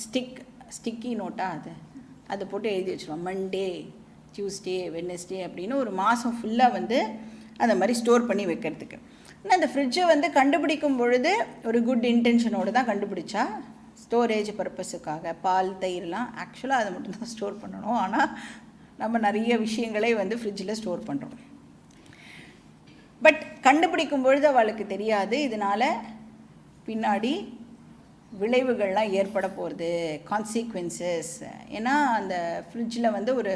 ஸ்டிக்கி நோட்டாக அதை போட்டு எழுதி வச்சுருவோம். மண்டே, டியூஸ்டே, வெட்னஸ்டே அப்படின்னு ஒரு மாதம் ஃபுல்லாக வந்து அந்த மாதிரி ஸ்டோர் பண்ணி வைக்கிறதுக்கு. ஆனால் அந்த ஃப்ரிட்ஜை வந்து கண்டுபிடிக்கும் பொழுது ஒரு குட் இன்டென்ஷனோடு தான் கண்டுபிடிச்சா, ஸ்டோரேஜ் பர்பஸுக்காக. பால், தயிர்லாம் ஆக்சுவலாக அதை மட்டும்தான் ஸ்டோர் பண்ணணும். ஆனால் நம்ம நிறைய விஷயங்களே வந்து ஃப்ரிட்ஜில் ஸ்டோர் பண்ணுறோம். பட் கண்டுபிடிக்கும் பொழுது அவளுக்கு தெரியாது இதனால் பின்னாடி விளைவுகள்லாம் ஏற்பட போகிறது, கான்சிக்வன்சஸ். ஏன்னா அந்த ஃப்ரிட்ஜில் வந்து ஒரு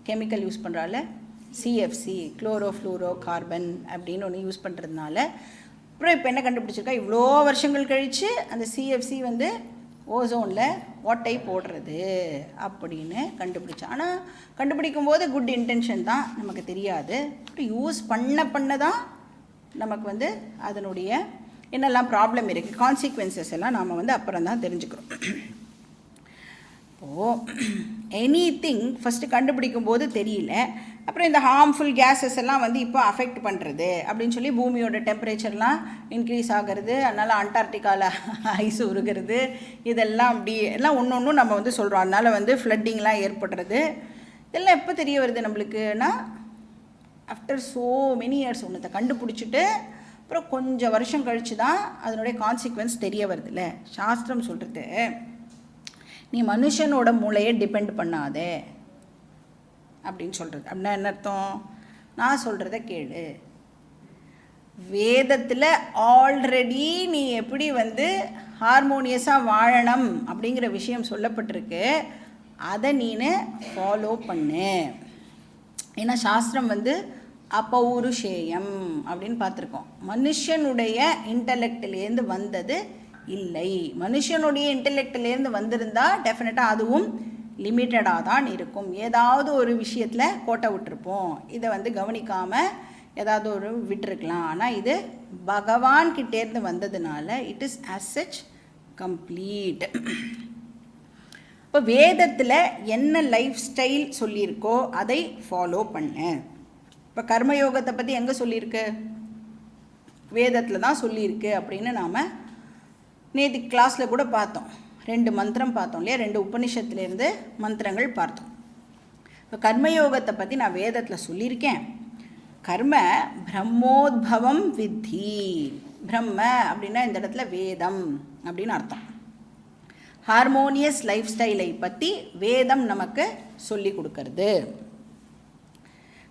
கெமிக்கல் யூஸ் பண்ணுறால, சிஎஃப்சி, குளோரோஃப்ளூரோ கார்பன் அப்படின்னு ஒன்று யூஸ் பண்ணுறதுனால, அப்புறம் இப்போ என்ன கண்டுபிடிச்சிருக்கா, இவ்வளோ வருஷங்கள் கழித்து அந்த சிஎஃப்சி வந்து ஓசோனில் ஓட்டை போடுறது அப்படின்னு கண்டுபிடிச்சா. ஆனால் கண்டுபிடிக்கும் போது குட் இன்டென்ஷன் தான், நமக்கு தெரியாது. யூஸ் பண்ண தான் நமக்கு வந்து அதனுடைய என்னெல்லாம் ப்ராப்ளம் இருக்குது, கான்சிக்வன்சஸ் எல்லாம் நாம் வந்து அப்புறம் தான் தெரிஞ்சுக்கிறோம். இப்போது எனிதிங் ஃபஸ்ட்டு கண்டுபிடிக்கும் போது தெரியல, அப்புறம் இந்த ஹார்ம்ஃபுல் கேஸஸ் எல்லாம் வந்து இப்போ அஃபெக்ட் பண்ணுறது அப்படின்னு சொல்லி பூமியோட டெம்பரேச்சர்லாம் இன்க்ரீஸ் ஆகிறது, அதனால் அண்டார்டிகாவில் ஐஸ் உருகிறது, இதெல்லாம் அப்படி எல்லாம் ஒன்று ஒன்றும் நம்ம வந்து சொல்கிறோம். அதனால் வந்து ஃப்ளட்டிங்லாம் ஏற்படுறது, இதெல்லாம் எப்போ தெரிய வருது நம்மளுக்குன்னா, ஆஃப்டர் ஸோ மெனி இயர்ஸ் ஒன்றத்தை கண்டுபிடிச்சிட்டு அப்புறம் கொஞ்சம் வருஷம் கழித்து தான் அதனுடைய கான்சிக்வன்ஸ் தெரிய வருது இல்லை. சாஸ்திரம் சொல்கிறது, நீ மனுஷனோட மூளையை டிபெண்ட் பண்ணாதே அப்படின்னு சொல்கிறது. அப்படின்னா என்ன அர்த்தம்? நான் சொல்கிறத கேளு. வேதத்தில் ஆல்ரெடி நீ எப்படி வந்து ஹார்மோனியஸாக வாழணும் அப்படிங்கிற விஷயம் சொல்லப்பட்டிருக்கு. அதை நீ ஃபாலோ பண்ணு. ஏன்னா சாஸ்திரம் வந்து அபௌருஷேயம் அப்படின்னு பார்த்துருக்கோம். மனுஷனுடைய இன்டலெக்ட்லேருந்து வந்தது இல்லை. மனுஷனுடைய இன்டலெக்ட்லேருந்து வந்திருந்தா டெஃபினட்டாக அதுவும் லிமிட்டடாக தான் இருக்கும். ஏதாவது ஒரு விஷயத்தில் கோட்டை விட்டுருப்போம், இதை வந்து கவனிக்காமல் ஏதாவது ஒரு விட்டுருக்கலாம். ஆனால் இது பகவான்கிட்டேருந்து வந்ததுனால it is as such complete. இப்போ வேதத்தில் என்ன லைஃப் ஸ்டைல் சொல்லியிருக்கோ அதை ஃபாலோ பண்ணு. இப்போ கர்மயோகத்தை பற்றி எங்கே சொல்லியிருக்கு? வேதத்தில் தான் சொல்லியிருக்கு அப்படின்னு நாம் நேற்று கிளாஸில் கூட பார்த்தோம். 2 மந்திரம் பார்த்தோம் இல்லையா? 2 உபனிஷத்துலேருந்து மந்திரங்கள் பார்த்தோம். இப்போ கர்மயோகத்தை பற்றி நான் வேதத்தில் சொல்லியிருக்கேன். கர்ம பிரம்மோத்பவம் வித்தி. பிரம்ம அப்படின்னா இந்த இடத்துல வேதம் அப்படின்னு அர்த்தம். ஹார்மோனியஸ் லைஃப் ஸ்டைலை பற்றி வேதம் நமக்கு சொல்லி கொடுக்கறது.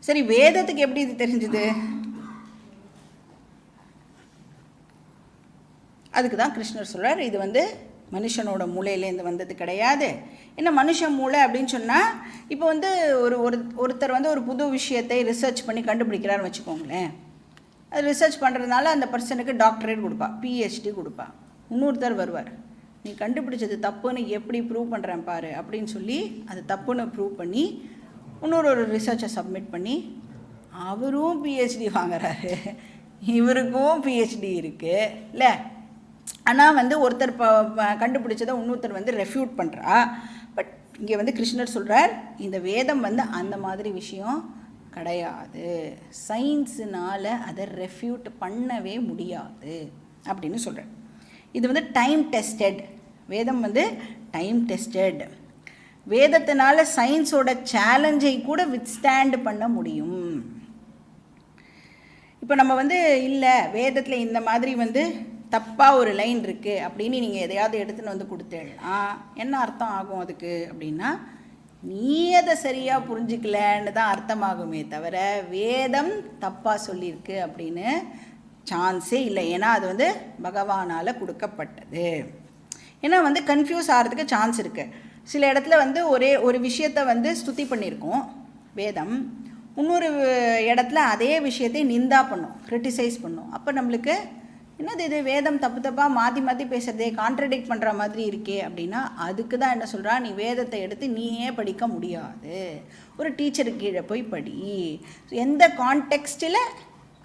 சரி, வேதத்துக்கு எப்படி இது தெரிஞ்சுது? அதுக்கு தான் கிருஷ்ணர் சொல்கிறார், இது வந்து மனுஷனோட மூளையிலேருந்து வந்தது கிடையாது. என்ன மனுஷன் மூளை அப்படின்னு சொன்னால், இப்போ வந்து ஒருத்தர் வந்து ஒரு புது விஷயத்தை ரிசர்ச் பண்ணி கண்டுபிடிக்கிறான்னு வச்சுக்கோங்களேன். அது ரிசர்ச் பண்ணுறதுனால அந்த பர்சனுக்கு டாக்டரேட் கொடுப்பா, பிஹெச்டி கொடுப்பா. இன்னொருத்தர் வருவார், நீ கண்டுபிடிச்சது தப்புன்னு எப்படி ப்ரூவ் பண்ணுறேன் பாரு அப்படின்னு சொல்லி அது தப்புன்னு ப்ரூவ் பண்ணி இன்னொரு ரிசர்ச்சை சப்மிட் பண்ணி அவரும் பிஹெச்டி வாங்குறாரு, இவருக்கும் பிஹெச்டி இருக்குது இல்லை. ஆனால் வந்து ஒருத்தர் கண்டுபிடிச்சதை இன்னொருத்தர் வந்து ரெஃப்யூட் பண்ணுறா. பட் இங்கே வந்து கிருஷ்ணர் சொல்கிறார், இந்த வேதம் வந்து அந்த மாதிரி விஷயம் கிடையாது. சயின்ஸுனால் அதை ரெஃப்யூட் பண்ணவே முடியாது அப்படின்னு சொல்கிறார். இது வந்து டைம் டெஸ்டட். வேதம் வந்து டைம் டெஸ்டட். வேதத்தினால சயின்ஸோட சேலஞ்சை கூட வித்ஸ்டாண்ட் பண்ண முடியும். இப்போ நம்ம வந்து இல்லை வேதத்தில் இந்த மாதிரி வந்து தப்பாக ஒரு லைன் இருக்குது அப்படின்னு நீங்கள் எதையாவது எடுத்துன்னு வந்து கொடுத்தேன்னா என்ன அர்த்தம் ஆகும் அதுக்கு அப்படின்னா, நீ அதை சரியாக புரிஞ்சிக்கலன்னு தான் அர்த்தமாகுமே தவிர வேதம் தப்பாக சொல்லியிருக்கு அப்படின்னு சான்ஸே இல்லை. ஏன்னா அது வந்து பகவானால் கொடுக்கப்பட்டது. ஏன்னா வந்து கன்ஃபியூஸ் ஆகிறதுக்கு சான்ஸ் இருக்குது. சில இடத்துல வந்து ஒரு விஷயத்தை வந்து ஸ்துதி பண்ணியிருக்கோம் வேதம், இன்னொரு இடத்துல அதே விஷயத்தை நிந்தா பண்ணும், கிரிட்டிசைஸ் பண்ணும். அப்போ நம்மளுக்கு என்னது இது வேதம் தப்பு தப்பாக மாற்றி மாற்றி பேசுகிறதே, கான்ட்ரடிக்ட் பண்ணுற மாதிரி இருக்கே அப்படின்னா அதுக்கு தான் என்ன சொல்கிறா, நீ வேதத்தை எடுத்து நீயே படிக்க முடியாது, ஒரு டீச்சருக்கு கீழே போய் படி. எந்த கான்டெக்ஸ்டில்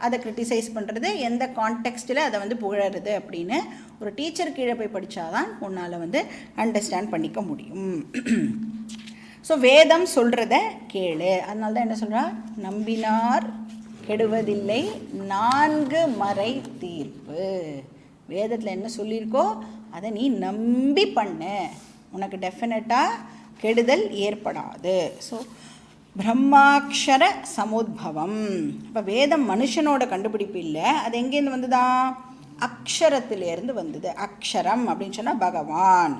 அதை கிரிட்டிசைஸ் பண்ணுறது, எந்த கான்டெக்ஸ்டில் அதை வந்து புகழறது அப்படின்னு ஒரு டீச்சர் கீழே போய் படித்தாதான் உன்னால் வந்து அண்டர்ஸ்டாண்ட் பண்ணிக்க முடியும். ஸோ வேதம் சொல்கிறத கேளு. அதனால தான் என்ன சொல்கிறா, நம்பினார் கெடுவதில்லை 4 மறை தீர்ப்பு. வேதத்தில் என்ன சொல்லியிருக்கோ அதை நீ நம்பி பண்ணு, உனக்கு டெஃபினட்டாக கெடுதல் ஏற்படாது. ஸோ பிரம்மாட்சர சமுத்பவம். இப்போ வேதம் மனுஷனோட கண்டுபிடிப்பு இல்லை, அது எங்கேருந்து வந்ததா, அக்ஷரத்திலேருந்து வந்தது. அக்ஷரம் அப்படின்னு சொன்னால் பகவான்.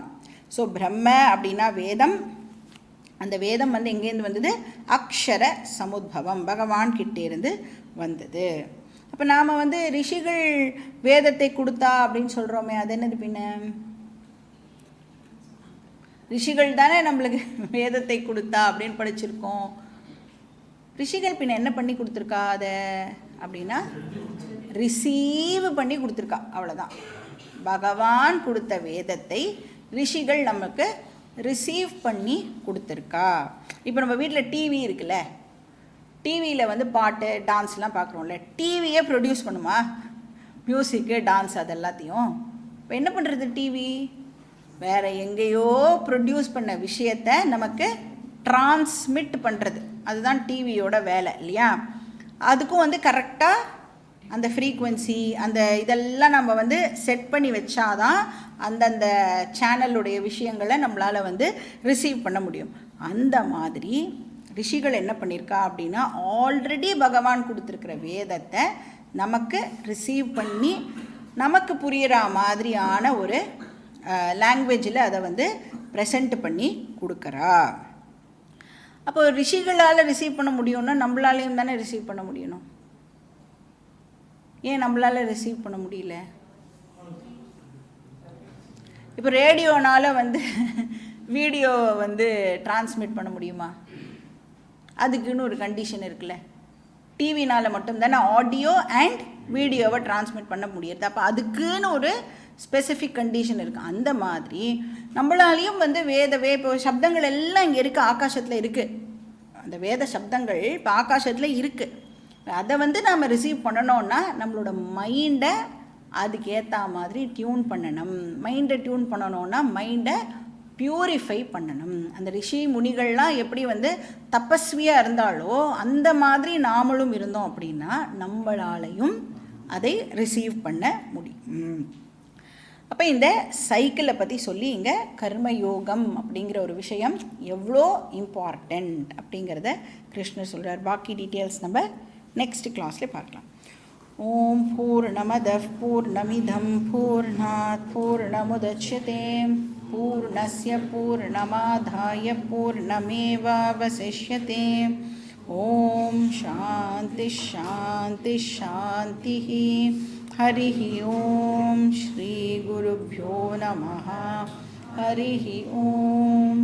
ஸோ பிரம்ம அப்படின்னா வேதம், அந்த வேதம் வந்து எங்கேருந்து வந்தது, அக்ஷர சமுத்பவம், பகவான் கிட்டேருந்து வந்தது. அப்போ நாம் வந்து ரிஷிகள் வேதத்தை கொடுத்தா அப்படின்னு சொல்கிறோமே, அது என்னது பின்ன? ரிஷிகள் தானே நம்மளுக்கு வேதத்தை கொடுத்தா அப்படின்னு படிச்சிருக்கோம். ரிஷிகள் பின்ன என்ன பண்ணி கொடுத்துருக்கா அதை அப்படின்னா, ரிசீவ் பண்ணி கொடுத்துருக்கா, அவ்வளோதான். பகவான் கொடுத்த வேதத்தை ரிஷிகள் நமக்கு ரிசீவ் பண்ணி கொடுத்துருக்கா. இப்போ நம்ம வீட்டில் டிவி இருக்குல்ல, டிவியில் வந்து பாட்டு டான்ஸ்லாம் பார்க்குறோம்ல, டிவியே ப்ரொடியூஸ் பண்ணுமா மியூசிக்கு டான்ஸ் அது எல்லாத்தையும்? இப்போ என்ன பண்ணுறது, டிவி வேறு எங்கேயோ ப்ரொடியூஸ் பண்ண விஷயத்தை நமக்கு டிரான்ஸ்மிட் பண்ணுறது, அதுதான் டிவியோட வேலை இல்லையா? அதுக்கும் வந்து கரெக்டாக அந்த ஃப்ரீக்குவென்சி அந்த இதெல்லாம் நம்ம வந்து செட் பண்ணி வச்சாதான் அந்தந்த சேனலுடைய விஷயங்களை நம்மளால் வந்து ரிசீவ் பண்ண முடியும். அந்த மாதிரி ரிஷிகள் என்ன பண்ணியிருக்கா அப்படின்னா, ஆல்ரெடி பகவான் கொடுத்துருக்கிற வேதத்தை நமக்கு ரிசீவ் பண்ணி நமக்கு புரிகிற மாதிரியான ஒரு லாங்குவேஜில் அதை வந்து ப்ரெசண்ட் பண்ணி கொடுக்குறா. அப்போ ரிஷிகளால் ரிசீவ் பண்ண முடியும்னா நம்மளாலையும் தானே ரிசீவ் பண்ண முடியணும். ஏன் நம்மளால் ரிசீவ் பண்ண முடியல? இப்போ ரேடியோனால் வந்து வீடியோ வந்து டிரான்ஸ்மிட் பண்ண முடியுமா? அதுக்குன்னு ஒரு கண்டிஷன் இருக்குல்ல. டிவினால் மட்டும்தானே ஆடியோ அண்ட் வீடியோவை டிரான்ஸ்மிட் பண்ண முடியுது. அப்போ அதுக்குன்னு ஒரு ஸ்பெசிஃபிக் கண்டிஷன் இருக்குது. அந்த மாதிரி நம்மளாலையும் வந்து இப்போ சப்தங்கள் எல்லாம் இங்கே இருக்குது, ஆகாசத்தில் இருக்குது. அந்த வேத சப்தங்கள் இப்போ ஆகாசத்தில் இருக்குது. அதை வந்து நாம் ரிசீவ் பண்ணணுன்னா நம்மளோட மைண்டை அதுக்கேற்ற மாதிரி டியூன் பண்ணணும். மைண்டை டியூன் பண்ணணுன்னா மைண்டை பியூரிஃபை பண்ணணும். அந்த ரிஷி முனிகள்லாம் எப்படி வந்து தபஸ்வியாக இருந்தாலோ அந்த மாதிரி நாமளும் இருந்தோம் அப்படின்னா நம்மளாலையும் அதை ரிசீவ் பண்ண முடியும். அப்போ இந்த சைக்கிளை பற்றி சொல்லி இங்கே கர்மயோகம் அப்படிங்கிற ஒரு விஷயம் எவ்வளோ இம்பார்ட்டண்ட் அப்படிங்கிறத கிருஷ்ணர் சொல்கிறார். பாக்கி டீட்டெயில்ஸ் நம்ம நெக்ஸ்ட் கிளாஸில் பார்க்கலாம். ஓம் பூர்ணமதః பூர்ணமிதம் பூர்ணாத் பூர்ணமுதச்யதே பூர்ணஸ்ய பூர்ணமாதாய பூர்ணமேவாவசிஷ்யதே. ஓம் சாந்தி சாந்தி சாந்தி. हरिः ओम श्री गुरुभ्यो नमः. हरिः ओम.